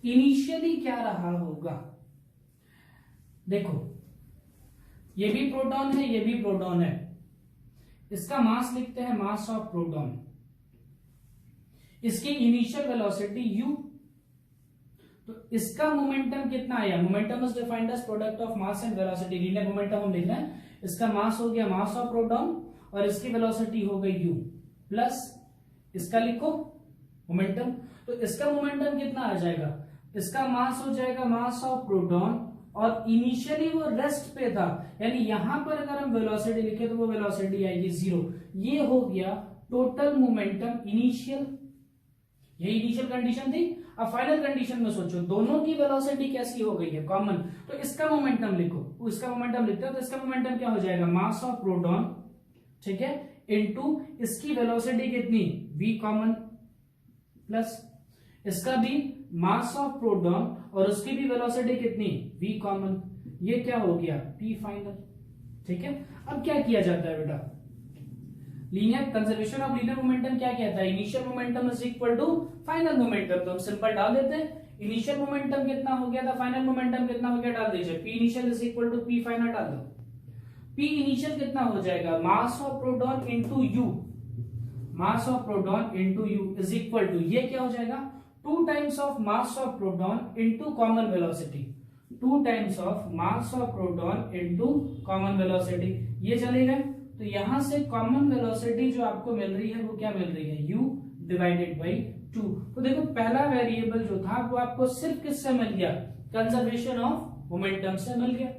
इनिशियली क्या रहा होगा। देखो, ये भी प्रोटॉन है, ये भी प्रोटॉन है, इसका मास लिखते हैं मास ऑफ प्रोटॉन, इसकी इनिशियल वेलोसिटी u, तो इसका मोमेंटम कितना आया, momentum is defined as product of mass and velocity, linear momentum हम लिख रहे हैं, इसका मास हो गया मास ऑफ प्रोटॉन और इसकी वेलोसिटी हो गई u, प्लस इसका लिखो मोमेंटम, तो इसका मोमेंटम कितना आ जाएगा, इसका मास हो जाएगा मास ऑफ प्रोटॉन, और इनिशियली वो रेस्ट पे था, यानी यहां पर अगर हम वेलोसिटी लिखे तो वो वेलोसिटी आएगी 0। ये हो गया टोटल मोमेंटम इनिशियल, ये इनिशियल कंडीशन थी। अब फाइनल कंडीशन में सोचो, दोनों की वेलोसिटी कैसी हो गई है, कॉमन, तो इसका मोमेंटम लिखो, इसका मोमेंटम लिखते हो तो इसका मोमेंटम क्या हो जाएगा, मास ऑफ प्रोटॉन, ठीक है, इनटू इसकी वेलोसिटी कितनी v कॉमन, प्लस इसका भी मास ऑफ प्रोटॉन और उसकी भी वेलोसिटी कितनी v कॉमन, ये क्या हो गया p फाइनल, ठीक है। अब क्या किया जाता है बेटा, linear conservation of linear momentum क्या कहता है, initial momentum is equal to final momentum, तो हम सिंपल डाल देते हैं, इनिशियल मोमेंटम कितना हो गया था, फाइनल मोमेंटम कितना हो गया, डाल दीजिए, p initial is equal to p final डाल दो, p इनिशियल कितना हो जाएगा, mass of proton into u, mass of proton into u is equal to, ये क्या हो जाएगा, 2 times of mass of proton into common velocity, 2 times of mass of proton into common velocity, ये चले गए, तो यहां से कॉमन वेलोसिटी जो आपको मिल रही है वो क्या मिल रही है, u डिवाइडेड बाई 2। तो देखो पहला वेरिएबल जो था वो आपको सिर्फ किससे मिल गया, कंजर्वेशन ऑफ मोमेंटम से मिल गया।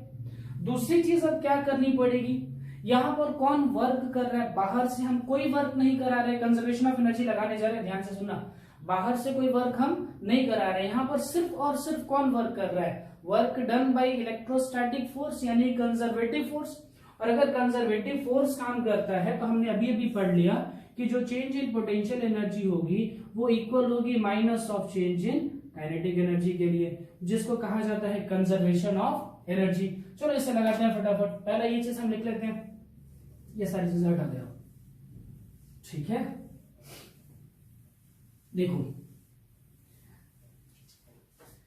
दूसरी चीज अब क्या करनी पड़ेगी, यहां पर कौन वर्क कर रहा है, बाहर से हम कोई वर्क नहीं करा रहे, कंजर्वेशन ऑफ एनर्जी लगाने जा रहे हैं, ध्यान से सुनना, बाहर से कोई वर्क हम नहीं करा रहे, यहां पर सिर्फ और सिर्फ कौन वर्क कर रहा है, work done by electrostatic force यानी कंजर्वेटिव फोर्स। और अगर कंजर्वेटिव फोर्स काम करता है तो हमने अभी अभी पढ़ लिया कि जो चेंज इन पोटेंशियल एनर्जी होगी वो इक्वल होगी minus of change in kinetic energy के लिए, जिसको कहा जाता है कंजर्वेशन ऑफ एनर्जी। चलो इसे लगाते हैं फटाफट, पहला ये चीज हम लिख लेते हैं, ये सारी चीजें हटा दे, ठीक है। देखो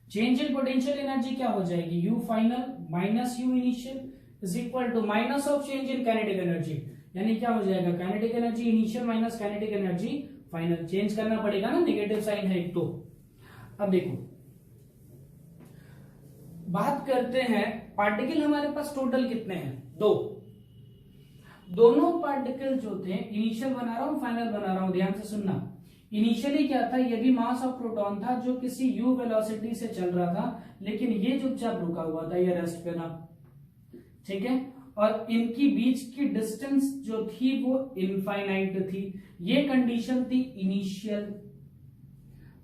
चेंज इन पोटेंशियल एनर्जी क्या हो जाएगी, u final minus u initial is equal to minus of change in kinetic energy, यानी क्या हो जाएगा, kinetic energy initial minus kinetic energy final, change करना पड़ेगा ना, नेगेटिव साइन है एक तो। अब देखो बात करते हैं पार्टिकल, हमारे पास टोटल कितने हैं, दो, दोनों पार्टिकल जो थे, इनिशियल बना रहा हूं फाइनल बना रहा हूं, ध्यान से सुनना। इनिशियली क्या था, ये भी मास ऑफ प्रोटॉन था जो किसी u वेलोसिटी से चल रहा था, लेकिन ये चुपचाप रुका हुआ था, ये रेस्ट पे था, ठीक है, और इनकी बीच की डिस्टेंस जो थी वो इनफाइनाइट थी, ये कंडीशन थी इनिशियल।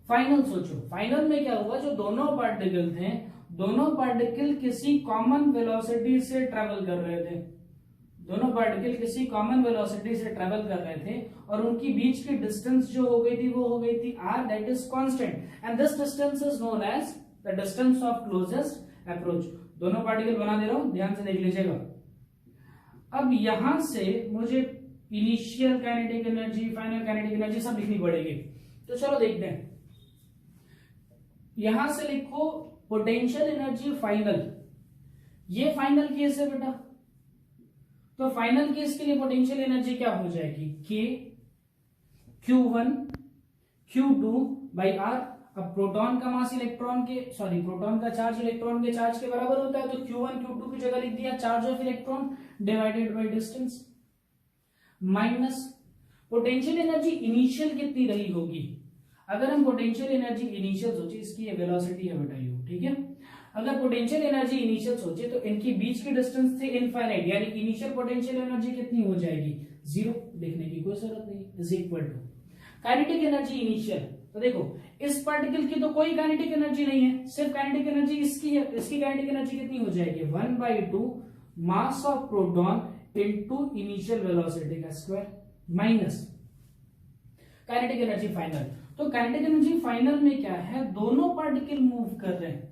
फाइनल सोचो, फाइनल में क्या हुआ, जो दोनों पार्टिकल थे, दोनों पार्टिकल किसी कॉमन वेलोसिटी से ट्रेवल कर रहे थे, दोनों पार्टिकल किसी कॉमन वेलोसिटी से ट्रेवल कर रहे थे, और उनकी बीच की डिस्टेंस जो हो गई थी वो हो गई थी r, that is constant, and this distance is known as the distance of closest approach. दोनों पार्टिकल बना दे रहा हूं, ध्यान से देख लीजिएगा। अब यहां से मुझे initial kinetic energy, final kinetic energy सब लिखनी पड़ेगी, तो चलो देखते हैं। यहां से लिखो पोटेंशियल एनर्जी फाइनल, ये फाइनल केस है बेटा, तो फाइनल केस के लिए पोटेंशियल एनर्जी क्या हो जाएगी, k q1 q2 by r। अब प्रोटॉन का मास इलेक्ट्रॉन के, सॉरी प्रोटॉन का चार्ज इलेक्ट्रॉन के चार्ज के बराबर होता है, तो q1 q2 की जगह लिख दिया charge of electron divided by distance, minus potential energy initial कितनी रही होगी। अगर हम पोटेंशियल एनर्जी इनिशियल सोचे, इसकी ये वेलोसिटी है बेटा u, ठीक है। अगर पोटेंशियल एनर्जी इनिशियल सोचे तो इनके बीच की डिस्टेंस थे इनफाइनाइट, यानी इनिशियल पोटेंशियल एनर्जी कितनी हो जाएगी, 0, लिखने की कोई जरूरत नहीं, is equal to kinetic energy initial. तो देखो इस पार्टिकल की तो कोई काइनेटिक एनर्जी नहीं है, सिर्फ काइनेटिक एनर्जी इसकी है, इसकी काइनेटिक एनर्जी कितनी हो जाएगी, 1/2 mass of proton into initial velocity का square minus kinetic energy final. तो काइनेटिक एनर्जी फाइनल में क्या है, दोनों पार्टिकल मूव कर रहे हैं,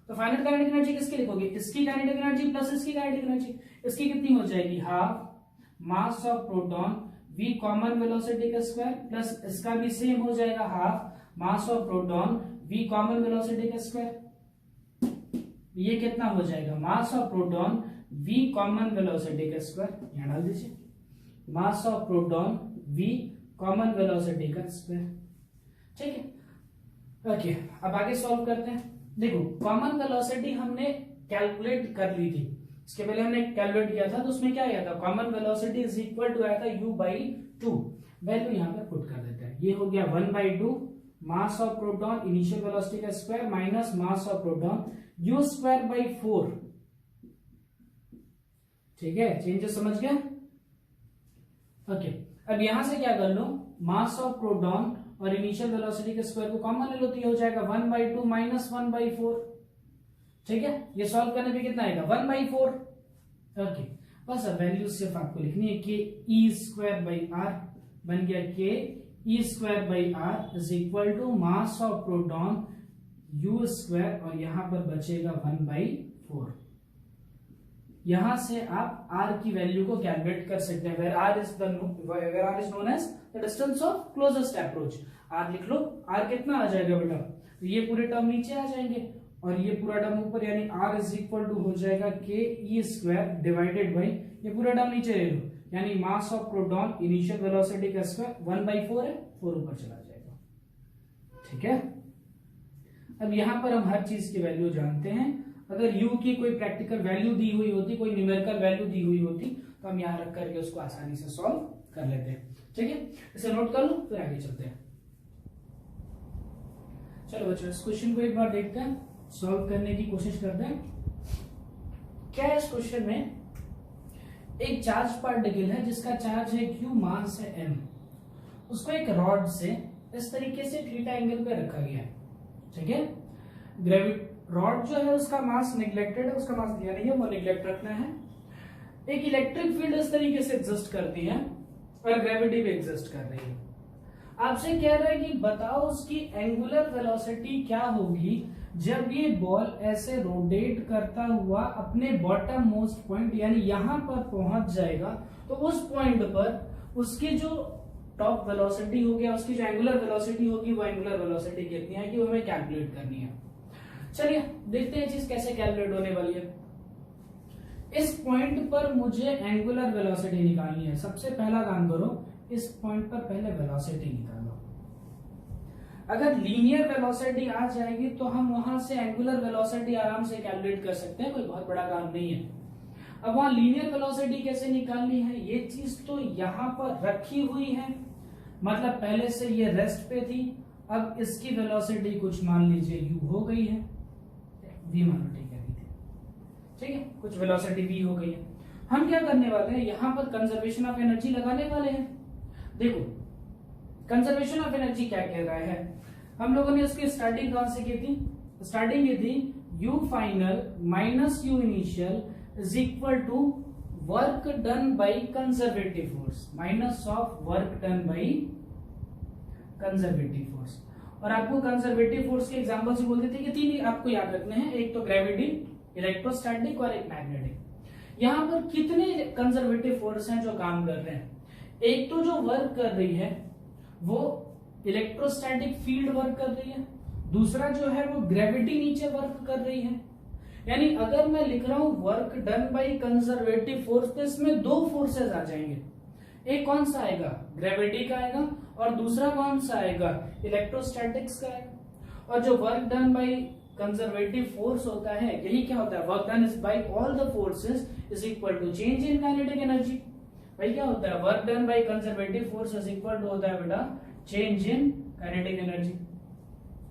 तो फाइनल काइनेटिक एनर्जी किसकी लिखोगे, इसकी काइनेटिक एनर्जी प्लस इसकी काइनेटिक एनर्जी, इसकी कितनी हो जाएगी, half mass of proton v common velocity का स्क्वायर प्लस इसका भी सेम हो जाएगा half mass of proton v common velocity का स्क्वायर। ये कितना हो जाएगा, mass of proton v common velocity का स्क्वायर, यहां डाल दीजिए मास of proton v common velocity का स्क्वायर, ठीक है। ओके, अब आगे सॉल्व करते हैं। देखो कॉमन वेलोसिटी हमने कैलकुलेट कर ली थी, इसके पहले हमने कैलकुलेट किया था, तो उसमें क्या आया था, common velocity is equal to आया था u/2, वैल्यू यहां पर पुट कर देते हैं। ये हो गया 1/2 mass of proton initial velocity का square minus mass of proton u²/4, ठीक है, चेंजेस समझ गए। ओके, अब यहां से क्या कर लो, मास ऑफ प्रोटॉन और इनिशियल वेलोसिटी के स्क्वायर को कॉमन ले लो, तो ये हो जाएगा 1/2 माइनस 1/4, ठीक है। ये सॉल्व करने पे कितना आएगा, 1/4। ओके, बस अब वैल्यू सिर्फ आपको लिखनी है, के e²/r बन गया, के e²/r is equal to mass of proton u², और यहां पर बचेगा 1/4। यहां से आप r की वैल्यू को कैलकुलेट कर सकते हैं, where r is known as the distance of closest approach। r लिख लो, r कितना आ जाएगा बेटा, तो ये पूरे टर्म नीचे आ जाएंगे और ये पूरा टर्म ऊपर, यानी r इज इक्वल टू हो जाएगा के e² डिवाइडेड बाई ये पूरा टर्म नीचे ले लो, यानी मास ऑफ प्रोटॉन इनिशियल वेलोसिटी का स्क्वायर 1/4 है, 4 ऊपर चला जाएगा, ठीक है। अब यहां पर हम हर चीज की वैल्यू जानते हैं। अगर u की कोई प्रैक्टिकल वैल्यू दी हुई होती, कोई न्यूमेरिकल वैल्यू दी हुई होती, तो हम यहां रख करके उसको आसानी से सॉल्व कर लेते हैं, ठीक है। इसे नोट कर लो, फिर आगे चलते हैं। चलो बच्चों, इस क्वेश्चन को एक बार देखते हैं, सॉल्व करने की कोशिश करते हैं। क्या है इस क्वेश्चन में, एक चार्ज पार्टिकल है जिसका चार्ज है q, मास है m, उसको एक रॉड से इस तरीके से थीटा एंगल पे रखा गया है, ठीक है। ग्रेविटी रॉड जो है उसका मास नेग्लेक्टेड है, उसका मास दिया नहीं है, वो नेग्लेक्ट रखना है। एक इलेक्ट्रिक फील्ड इस तरीके से एग्जिस्ट करती है और ग्रेविटी भी एग्जिस्ट कर रही है। आपसे कह रहा है कि बताओ उसकी एंगुलर वेलोसिटी क्या होगी जब ये बॉल ऐसे रोटेट करता हुआ अपने बॉटम मोस्ट पॉइंट यानी यहां पर पहुंच जाएगा, तो उस पॉइंट पर उसकी जो टॉप वेलोसिटी होगी, उसकी जो एंगुलर वेलोसिटी होगी, वो एंगुलर वेलोसिटी कितनी है कि वो हमें कैलकुलेट करनी है। चलिए देखते हैं चीज कैसे कैलकुलेट होने वाली है। इस पॉइंट पर मुझे एंगुलर वेलोसिटी निकालनी है। सबसे पहला काम करो, इस पॉइंट पर पहले वेलोसिटी निकालो। अगर लीनियर वेलोसिटी आ जाएगी तो हम वहां से एंगुलर वेलोसिटी आराम से कैलकुलेट कर सकते हैं, कोई बहुत बड़ा काम नहीं है। अब वहां लीनियर वेलोसिटी कैसे निकालनी है, ये चीज तो यहां पर रखी हुई है, मतलब पहले से ये रेस्ट पे थी। अब इसकी वेलोसिटी कुछ मान लीजिए u हो गई है, v मानो, ठीक है, ठीक है, कुछ वेलोसिटी v हो गई है। हम क्या करने वाले हैं, यहां पर कंजर्वेशन ऑफ एनर्जी लगाने वाले हैं। देखो कंजर्वेशन ऑफ एनर्जी क्या कह रहा है, हम लोगों ने इसकी स्टार्टिंग कहां से की थी, स्टार्टिंग ये थी u final minus u initial is equal to work done by conservative force minus of work done by conservative force. और आपको कंजर्वेटिव फोर्स के एग्जांपल से बोलते थे कि तीन आपको याद रखने हैं, एक तो ग्रेविटी, इलेक्ट्रोस्टैटिक और एक मैग्नेटिक। यहाँ पर कितने कंजर्वेटिव फोर्स हैं जो काम कर रहे हैं, एक तो जो वर्क कर रही है वो इलेक्ट्रोस्टैटिक फील्ड वर्क कर रही है, दूसरा जो है वो ग्रेविटी नीचे वर्क कर रही है। यानी अगर मैं लिख रहा हूं work done by conservative force, तो इसमें दो फोर्सेस आ जाएंगे, एक कौन सा आएगा, ग्रेविटी का आएगा, और दूसरा कौन सा आएगा, इलेक्ट्रोस्टैटिक्स का आएगा। और जो work done by conservative force होता है, यही क्या होता है, work done is by all the forces is equal to change in kinetic energy. भाई क्या होता है, work done by conservative force is equal to होता है बेटा चेंज इन काइनेटिक एनर्जी।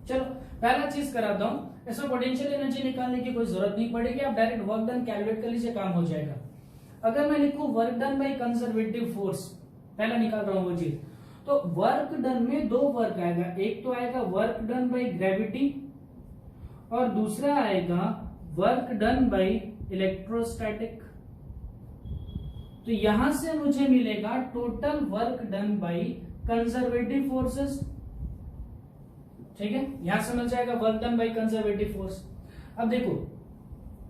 चलो पहला चीज कराता हूं, इसमें पोटेंशियल एनर्जी निकालने की कोई जरूरत नहीं पड़ेगी, आप डायरेक्ट वर्क डन कैलकुलेट कर लीजिए, काम हो जाएगा। अगर मैं लिखूं work done by conservative force, पहला निकाल रहा हूं वो चीज, तो वर्क डन में दो वर्क आएगा, एक तो आएगा वर्क डन बाय ग्रेविटी और दूसरा आएगा वर्क डन बाय इलेक्ट्रोस्टैटिक। तो यहां से मुझे मिलेगा total work done by conservative forces, ठीक है, यहां से मिल जाएगा work done by conservative force. अब देखो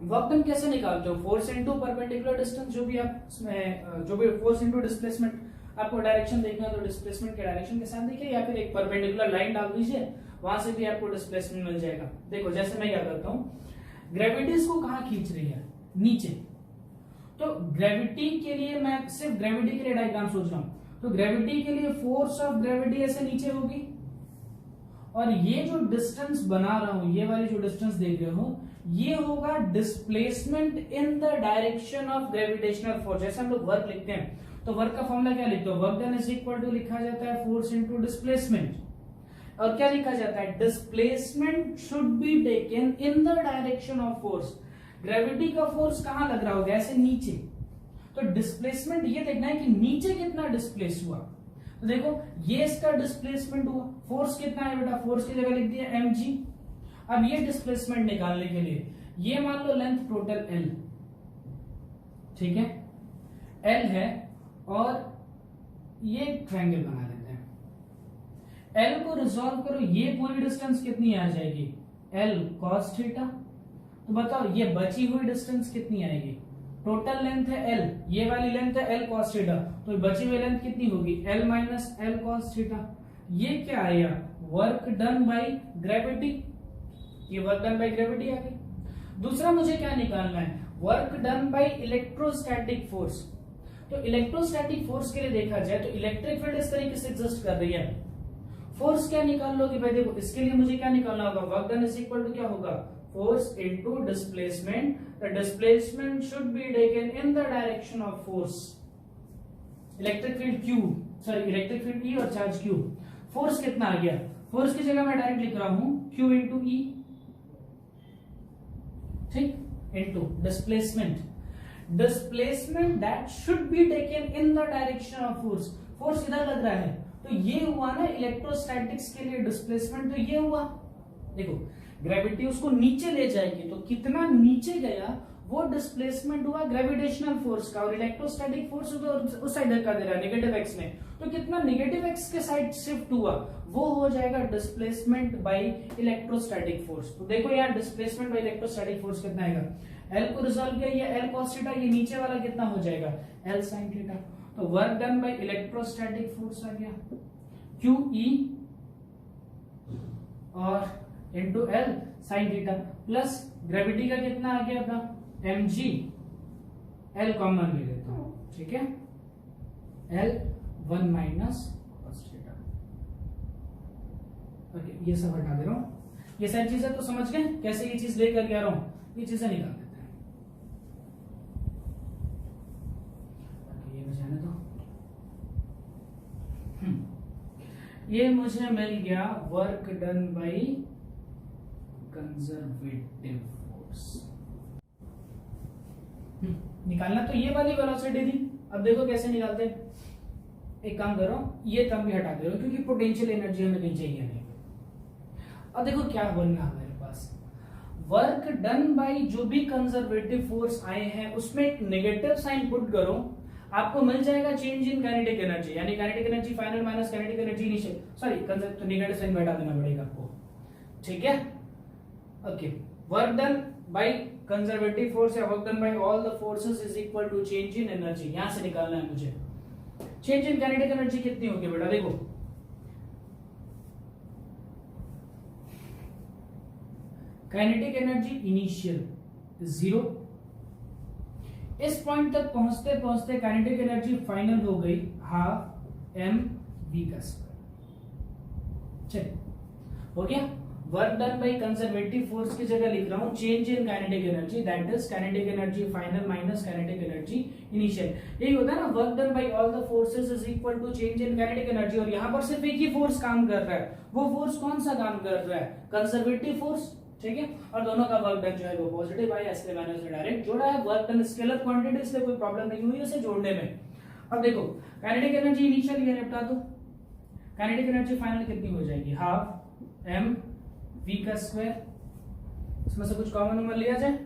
वर्क डन कैसे निकालते हो, फोर्स इनटू परपेंडिकुलर डिस्टेंस, जो भी आप इसमें जो भी फोर्स इनटू डिस्प्लेसमेंट, आपको डायरेक्शन देखना है तो डिस्प्लेसमेंट के डायरेक्शन के साथ देखिए, या फिर एक परपेंडिकुलर लाइन डाल दीजिए, वहां से भी आपको डिस्प्लेसमेंट मिल जाएगा। देखो जैसे मैं क्या करता हूं, ग्रेविटी इसको कहां खींच रही है, नीचे, तो ग्रेविटी के लिए मैं सिर्फ ग्रेविटी के लिए डायग्राम सोच रहा हूं, तो ग्रेविटी के लिए फोर्स ऑफ ग्रेविटी ऐसे नीचे होगी, और ये जो डिस्टेंस बना रहा हूं, ये वाली जो डिस्टेंस देख रहे हो, ये होगा displacement in the direction of gravitational force. जैसे हम लोग वर्क लिखते हैं तो वर्क का फॉर्मूला क्या लिखते हो, work done is equal to लिखा जाता है फोर्स इनटू डिस्प्लेसमेंट, और क्या लिखा जाता है, displacement should be taken in the direction of force. Gravity का फोर्स कहां लग रहा होगा, ऐसे नीचे, तो डिस्प्लेसमेंट ये देखना है कि नीचे कितना डिस्प्लेस हुआ। तो देखो ये इसका डिस्प्लेसमेंट हुआ, फोर्स कितना है बेटा, फोर्स की जगह लिख दिया mg। अब ये डिस्प्लेसमेंट निकालने के लिए ये मान लो लेंथ टोटल l, ठीक है, l है, और ये ट्रायंगल बना लेते हैं, l को रिजॉल्व करो, ये पूरी डिस्टेंस कितनी आ जाएगी, l cos थीटा। तो बताओ ये बची हुई डिस्टेंस कितनी आएगी, टोटल लेंथ है l, ये वाली लेंथ है l cos थीटा, तो बची हुई लेंथ कितनी होगी, l minus l cos theta. ये क्या आया, वर्क डन बाय ग्रेविटी, ये वर्क डन बाय ग्रेविटी आ गई। दूसरा मुझे क्या निकालना है, work done by electrostatic force. तो इलेक्ट्रोस्टैटिक फोर्स के लिए देखा जाए तो इलेक्ट्रिक फील्ड इस तरीके से एग्जिस्ट कर रही है, फोर्स क्या निकाल लोगे भाई, देखो इसके लिए मुझे क्या निकालना होगा, work done is equal to क्या होगा, force into displacement. The displacement should be taken in the direction of force. Electric field Q, sorry electric field E और चार्ज Q। फोर्स कितना आ गया, फोर्स की जगह मैं डायरेक्ट लिख रहा हूं Q into E, ठीक, into displacement, displacement that should be taken in the direction of force। Force इधर लग रहा है, तो ये हुआ ना इलेक्ट्रोस्टैटिक्स के लिए डिस्प्लेसमेंट, तो ये हुआ, देखो ग्रेविटी उसको नीचे ले जाएगी, तो कितना नीचे गया वो डिस्प्लेसमेंट हुआ ग्रेविटेशनल फोर्स का, और इलेक्ट्रोस्टैटिक फोर्स तो उस साइड का दे रहा है नेगेटिव एक्स में, तो कितना नेगेटिव एक्स के साइड शिफ्ट हुआ वो हो जाएगा डिस्प्लेसमेंट बाय इलेक्ट्रोस्टैटिक फोर्स। तो देखो यार डिस्प्लेसमेंट बाय इलेक्ट्रोस्टैटिक फोर्स कितना आएगा, एल को रिजॉल्व किया, ये एल cos थीटा, ये नीचे वाला कितना हो जाएगा, एल sin थीटा। तो work done by electrostatic force आ गया QE और into L sine theta, plus gravity का कितना आ गया अपना mg, एल कॉमन ले लेता हूं, ठीक है, L 1 minus cos theta. Okay ये सब हटा दे रहा हूं, ये सारी चीजें तो समझ गए कैसे ये चीज लेकर के आ रहा हूं, ये चीजें निकाल देते हैं। ये बचाने दो, ये मुझे मिल गया work done by conservative force. निकालना तो ये वाली वेलोसिटी थी, अब देखो कैसे निकालते हैं। एक काम करो, ये टर्म भी हटा दे, क्योंकि पोटेंशियल एनर्जी हमें कहीं चाहिए नहीं। अब देखो क्या बनना हमारे पास, वर्क डन बाय जो भी कंजर्वेटिव फोर्स आए हैं उसमें एक नेगेटिव साइन पुट करो, आपको मिल जाएगा चेंज इन काइनेटिक एनर्जी, यानी kinetic energy final minus kinetic energy initial, sorry तो नेगेटिव साइन हटा देना पड़ेगा आपको, ठीक है। Okay, work done by conservative force या work done by all the forces is equal to change in energy, यहां से निकालना है मुझे। चेंज इन काइनेटिक एनर्जी कितनी होगी बेटा, देखो काइनेटिक एनर्जी इनिशियल 0, इस पॉइंट तक पहुंचते पहुंचते काइनेटिक एनर्जी फाइनल हो गई ½ mv²। चलिए हो गया, work done by conservative force की जगह लिख रहा हूं change in kinetic energy, that is kinetic energy final minus kinetic energy initial. यही होता है ना, work done by all the forces is equal to change in kinetic energy. और यहां पर सिर्फ एक ही फोर्स काम कर रहा है, वो फोर्स कौन सा काम कर रहा है? कंजर्वेटिव फोर्स, ठीक है। और दोनों का वर्क डन जो है वो पॉजिटिव आया, इसलिए मैंने उसे डायरेक्ट जोड़ा है। वर्क डन स्केलर क्वांटिटी, इसलिए कोई प्रॉब्लम नहीं हुई उसे जोड़ने में। अब देखो काइनेटिक एनर्जी इनिशियल ये निपटा दो, काइनेटिक एनर्जी फाइनल कितनी हो जाएगी? हाफ एम वी का स्क्वायर। इसमें से कुछ कॉमन नंबर लिया जाए,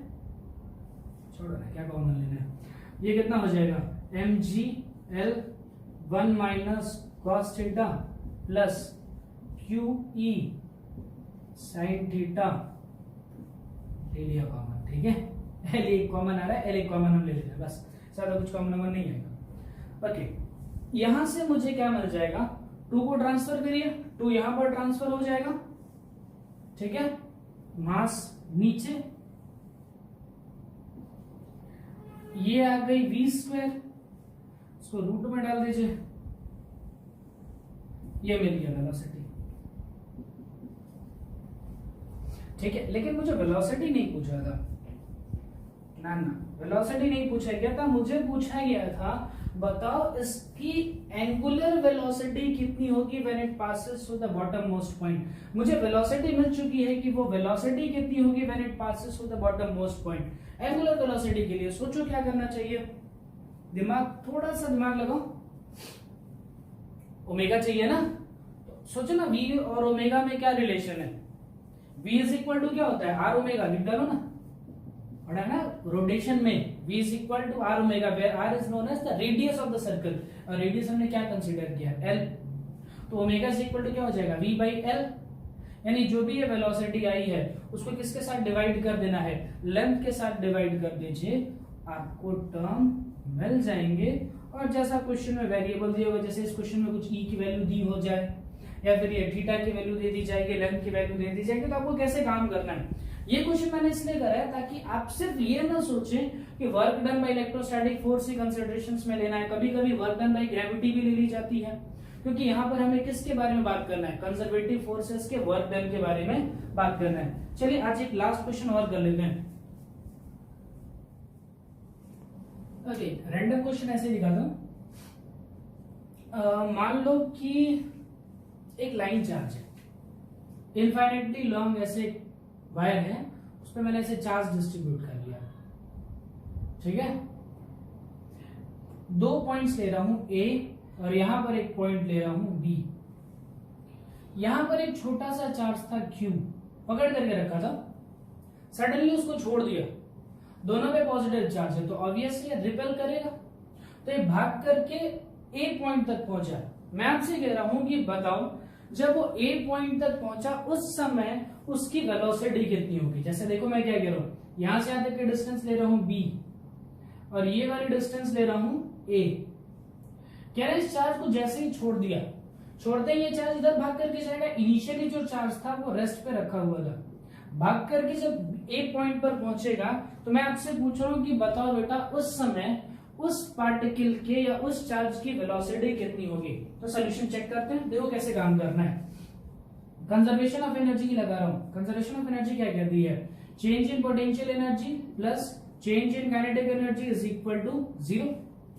छोड़ो ना, क्या कॉमन लेना है? ये कितना हो जाएगा? M G L 1 minus cos theta plus Q E sine theta ले लिया कॉमन, ठीक है। एल एक कॉमन आ रहा है, एल एक कॉमन हम ले लेते हैं, बस ज्यादा कुछ कॉमन नंबर नहीं आएगा। ओके, यहां से मुझे क्या मिल जाएगा? 2 को ट्रांसफर करिए, 2 यहां पर ट्रांसफर हो जाएगा, ठीक है। मास नीचे, ये आ गई वी स्क्वायर, इसको रूट में डाल दीजिए, ये मिल गया वेलोसिटी, ठीक है। लेकिन मुझे वेलोसिटी नहीं पूछा था ना, वेलोसिटी नहीं पूछा गया था, मुझे पूछा गया था बताओ इसकी एंगुलर वेलोसिटी कितनी होगी when it passes through the bottom most point. मुझे वेलोसिटी मिल चुकी है कि वो वेलोसिटी कितनी होगी when it passes through the bottom most point. Angular velocity के लिए सोचो क्या करना चाहिए, दिमाग, थोड़ा सा दिमाग लगाओ। ओमेगा चाहिए ना, तो सोचो ना v और ओमेगा में क्या रिलेशन है? v इज इक्वल टू क्या होता है? आर ओमेगा, लिख डालो ना, और है ना रोटेशन में v is equal to R omega, where r is known as the radius of the circle, और रेडियस हमने क्या कंसीडर किया? l। तो ओमेगा इज इक्वल टू क्या हो जाएगा? v बाई l, यानी जो भी ये वेलोसिटी आई है उसको किसके साथ डिवाइड कर देना है? लेंथ के साथ डिवाइड कर दीजिए, आपको टर्म मिल जाएंगे। और जैसा क्वेश्चन में वेरिएबल दिया होगा, जैसे इस क्वेश्चन में कुछ e की वैल्यू दी हो जाए, या फिर ये थीटा की वैल्यू दे दी जाएगी, लेंथ की वैल्यू दे दी जाएगी, तो आपको कैसे काम करना है। ये क्वेश्चन मैंने इसलिए करा है ताकि आप सिर्फ ये ना सोचें कि work done by electrostatic force he considerations में लेना है। कभी कभी वर्क डन बाय ग्रेविटी भी ले ली जाती है, क्योंकि यहाँ पर हमें किसके बारे में बात करना है? कंजर्वेटिव फोर्सेस के वर्क डन के बारे में बात करना है। चलिए आज एक लास्ट क्वेश्चन और कर लेते हैं। ओके, रैंडम क्वेश्चन ऐसे दिखाता हूं। मान लो कि एक लाइन चार्ज है, इनफाइनाइटली लॉन्ग ऐसे वायर है, उस पर मैंने ऐसे चार्ज डिस्ट्रीब्यूट कर लिया, ठीक है। 2 पॉइंट्स ले रहा हूं A, और यहां पर एक पॉइंट ले रहा हूं B। यहां पर एक छोटा सा चार्ज था Q, पकड़ करके रखा था, सडनली उसको छोड़ दिया, दोनों पे पॉजिटिव चार्ज है, तो ऑब्वियसली रिपेल करेगा, तो ये भाग करके A पॉइंट तक पहुंचा। मैं आपसे कह रहा हूं कि बताओ जब वो A पॉइंट तक पहुंचा उस समय उसकी वेलोसिटी कितनी होगी। जैसे देखो मैं क्या कह रहा हूं, यहां से यहां तक की डिस्टेंस ले रहा हूं B, और ये वाली डिस्टेंस ले रहा हूं A। कह रहे इस चार्ज को जैसे ही छोड़ दिया, छोड़ते ही ये चार्ज इधर भाग करके जाएगा। इनिशियली जो चार्ज था वो रेस्ट पे रखा हुआ था, भाग करके जब A पॉइंट पर पहुंचेगा, तो मैं आपसे पूछ रहा हूं कि बताओ बेटा उस समय उस पार्टिकल के या उस चार्ज की वेलोसिटी कितनी होगी। तो सॉल्यूशन चेक करते हैं, देखो कैसे काम करना है। कंजर्वेशन ऑफ एनर्जी की लगा रहा हूं। कंजर्वेशन ऑफ एनर्जी क्या कहती है? Change in potential energy plus change in kinetic energy is equal to 0।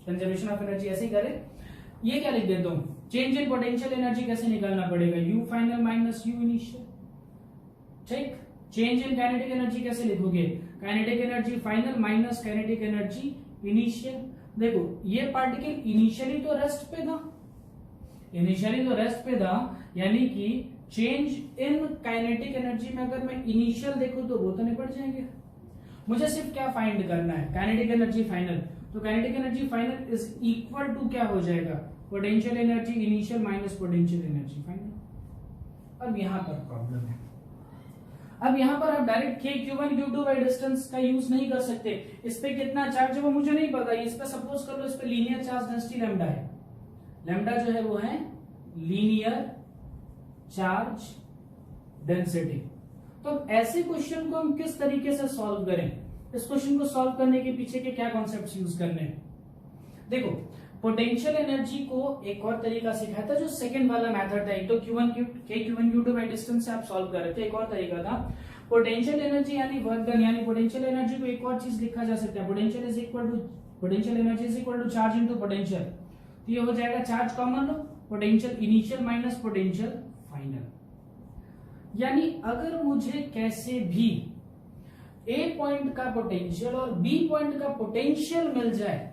Conservation of energy ऐसे ही करें। ये क्या लिख देता हूं, चेंज इन पोटेंशियल एनर्जी कैसे निकालना पड़ेगा? U final minus U initial, ठीक। चेंज इन काइनेटिक एनर्जी कैसे लिखोगे? Kinetic energy final minus kinetic energy initial. देखो ये पार्टिकल इनिशियली तो रेस्ट पे था, इनिशियली तो रेस्ट पे था, यानी कि चेंज इन काइनेटिक एनर्जी में अगर मैं इनिशियल देखूं तो वो तो निपट जाएंगे। मुझे सिर्फ क्या फाइंड करना है? Kinetic energy final. तो kinetic energy final is equal to क्या हो जाएगा? Potential energy initial minus potential energy final. अब यहां पर प्रॉब्लम है, अब यहां पर आप direct Q1 Q2 by distance का यूज नहीं कर सकते। इस पे कितना चार्ज है वो मुझे नहीं पता। इस पे सपोज कर लो इस पे लीनियर चार्ज डेंसिटी लैम्डा है। लैम्डा जो है वो है लीनियर चार्ज डेंसिटी। तो ऐसे क्वेश्चन को हम किस तरीके से सॉल्व करें? इस क्वेश्चन को सॉल्व करने के पीछे के क्या कॉन्सेप्ट्स यूज करने हैं? देखो पोटेंशियल एनर्जी को एक और तरीका सिखाया था, जो सेकंड वाला मेथड था। एक तो Q1 Q2 बाय डिस्टेंस से आप सॉल्व कर रहे थे, एक और तरीका था पोटेंशियल एनर्जी यानी वर्क डन, यानी पोटेंशियल एनर्जी को एक और चीज लिखा जा सकता है, potential energy is equal to charge into potential. तो ये हो जाएगा चार्ज कॉमन लो, potential initial minus potential final. यानी अगर मुझे कैसे भी A पॉइंट का पोटेंशियल और B पॉइंट का पोटेंशियल मिल जाए,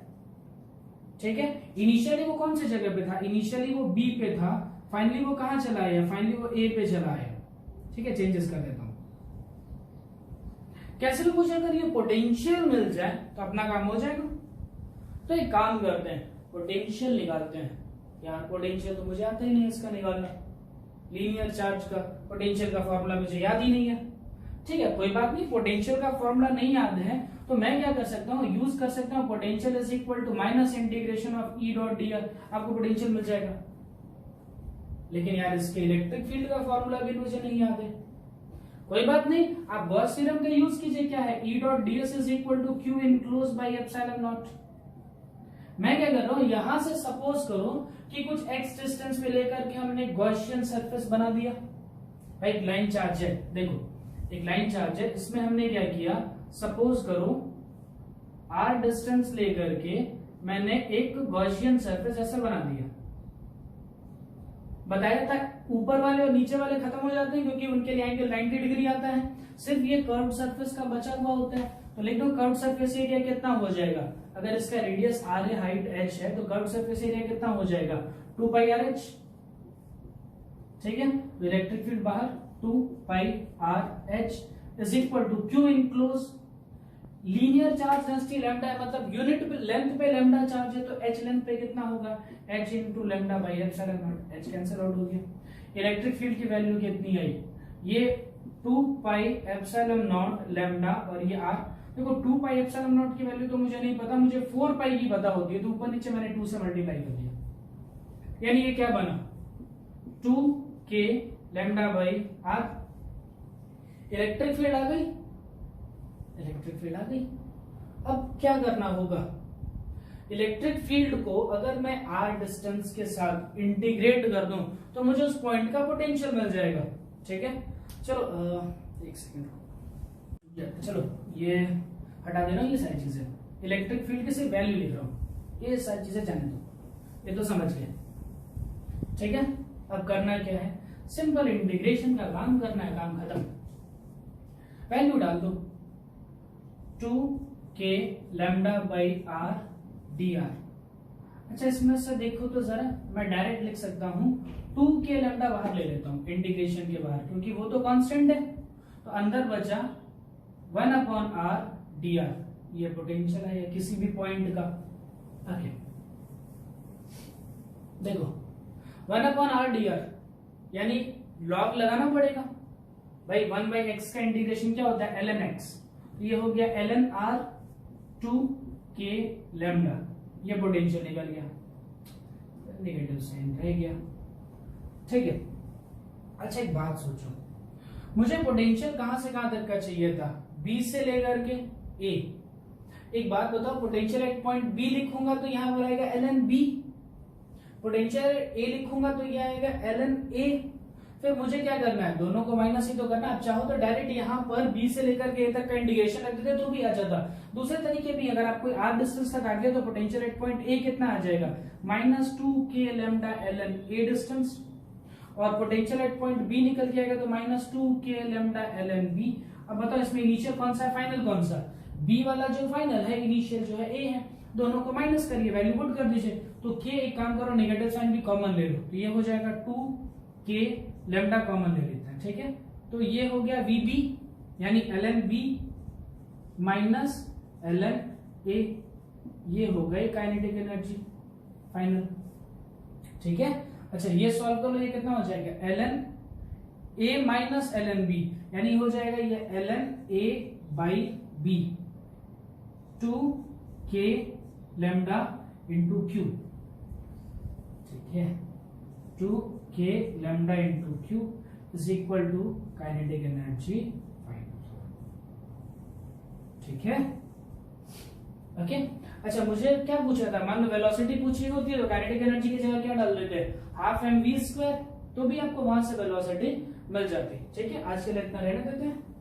ठीक है, इनिशियली वो कौन सी जगह पे था, इनिशियली वो B पे था, फाइनली वो कहां चला आया, फाइनली वो A पे चला आया, ठीक है, चेंजेस कर देता हूं। कैसे भी मुझे अगर ये पोटेंशियल मिल जाए तो अपना काम हो जाएगा। तो एक काम करते हैं, पोटेंशियल निकालते हैं। यार पोटेंशियल तो मुझे आता ही नहीं इसका निकालना, लीनियर चार्ज का पोटेंशियल का फॉर्मूला मुझे याद ही नहीं है। ठीक है, कोई बात नहीं, पोटेंशियल का फॉर्मूला नहीं याद है तो मैं क्या कर सकता हूँ, यूज कर सकता हूँ potential is equal to minus integration of E dot D R, आपको पोटेंशियल मिल जाएगा। लेकिन यार इसके इलेक्ट्रिक फील्ड का फॉर्मूला भी मुझे नहीं याद है। कोई बात नहीं, आप गॉस थ्योरम का यूज कीजिए, क्या है, E dot D S is equal to Q enclose by epsilon naught. मैं क्या कर रहा हूं, यहां से सपोज करो कि कुछ एक्स डिस्टेंस पे लेकर के हमने गॉसियन सरफेस बना दिया। भाई एक लाइन चार्ज है, देखो एक लाइन चार्ज है, इसमें हमने क्या किया, सपोज करो आर डिस्टेंस लेकर के मैंने एक गॉसियन सरफेस ऐसा बना दिया। बताया था ऊपर वाले और नीचे वाले खत्म हो जाते हैं क्योंकि उनके लिए एंगल 90 डिग्री आता है, सिर्फ ये कर्व सरफेस का बचा हुआ होता है। तो लिख दो कर्व सरफेस एरिया कितना हो जाएगा, अगर इसका रेडियस r है, हाइट h है, तो कर्व सरफेस एरिया कितना हो जाएगा 2 पाई आर एच। ठीक है, तो इलेक्ट्रिक फील्ड बाहर 2 pi R H is equal to Q enclose, linear charge density lambda है, मतलब यूनिट पे लेंथ पे लैम्डा चार्ज है, तो h लेंथ पे कितना होगा h into lambda by epsilon not, h cancel out हो गया। इलेक्ट्रिक फील्ड की वैल्यू कितनी आई, ये 2 पाई एप्सिलॉन नॉट लैम्डा और ये r। देखो 2 पाई एप्सिलॉन नॉट की वैल्यू तो मुझे नहीं पता, मुझे 4 पाई की पता होती है, तो ऊपर नीचे मैंने 2 से मल्टीप्लाई कर दिया, यानी ये क्या बना 2k lambda by r। Electric field आ गई, इलेक्ट्रिक फील्ड आ गई। अब क्या करना होगा, इलेक्ट्रिक फील्ड को अगर मैं r डिस्टेंस के साथ इंटीग्रेट कर दूं तो मुझे उस पॉइंट का पोटेंशियल मिल जाएगा। ठीक है, चलो एक सेकंड, चलो ये हटा देना, ये सारी चीजें, इलेक्ट्रिक फील्ड की सिर्फ वैल्यू लिख रहा हूं, ये सारी चीजें जाने दो, ये तो समझ गए। ठीक है, अब करना क्या है, सिंपल इंटीग्रेशन का काम करना है, काम खत्म। वैल्यू डाल दो 2k lambda by r dr। अच्छा इसमें से देखो तो जरा, मैं डायरेक्ट लिख सकता हूं 2k लैम्डा बाहर ले लेता हूं इंटीग्रेशन के बाहर, क्योंकि वो तो कांस्टेंट है, तो अंदर बचा 1 अपॉन r dr, ये पोटेंशियल है या किसी भी पॉइंट का। ओके देखो 1 अपॉन r dr यानी लॉग लगाना पड़ेगा भाई, 1 बाई एक्स का इंटीग्रेशन क्या होता है ln x, ये हो गया ln r 2k लैम्डा, ये पोटेंशियल निकल गया, नेगेटिव साइन रह गया। ठीक है, अच्छा एक बात सोचो, मुझे पोटेंशियल कहां से कहां तक का चाहिए था, B से लेकर के A। एक बात बताओ, पोटेंशियल एट पॉइंट B लिखूंगा तो यहां पर आएगा ln B, पोटेंशियल A लिखूंगा तो ये आएगा ln A। फिर मुझे क्या करना है, दोनों को माइनस ही तो करना है। आप चाहो तो डायरेक्ट यहाँ पर B से लेकर के A तक का इंटीग्रेशन रख देते तो भी आ जाता। दूसरे तरीके भी, अगर आप कोई r डिस्टेंस तक आ गया तो पोटेंशियल एट पॉइंट A कितना आ जाएगा -2k lambda ln A distance, और पोटेंशियल एट पॉइंट B निकल के आएगा तो -2k लैम्डा ln B। अब बताओ इसमें इनिशियल कौन सा है, फाइनल कौन सा, B वाला जो फाइनल है, इनिशियल जो है A है, दोनों को माइनस करिए, वैल्यू पुट कर दीजिए। तो k एक काम करो, नेगेटिव साइन भी कॉमन ले लो, तो ये हो जाएगा 2k लैम्डा कॉमन ले लेते हैं। ठीक है, तो ये हो गया VB यानी ln B minus ln A, ये हो गई काइनेटिक एनर्जी फाइनल। ठीक है, अच्छा ये सॉल्व कर लो, ये कितना हो जाएगा ln A minus ln B, यानी हो जाएगा ये ln A by B 2k lambda into Q। ठीक है, 2k lambda into Q is equal to kinetic energy final. ठीक है, ओके। अच्छा, मुझे क्या पूछा था, मान लो वेलोसिटी पूछी होती है तो काइनेटिक एनर्जी की जगह क्या डाल देते हैं, हाफ mv स्क्वायर, तो भी आपको वहां से वेलोसिटी मिल जाती है। ठीक है, आज के लिए इतना रहने देते हैं।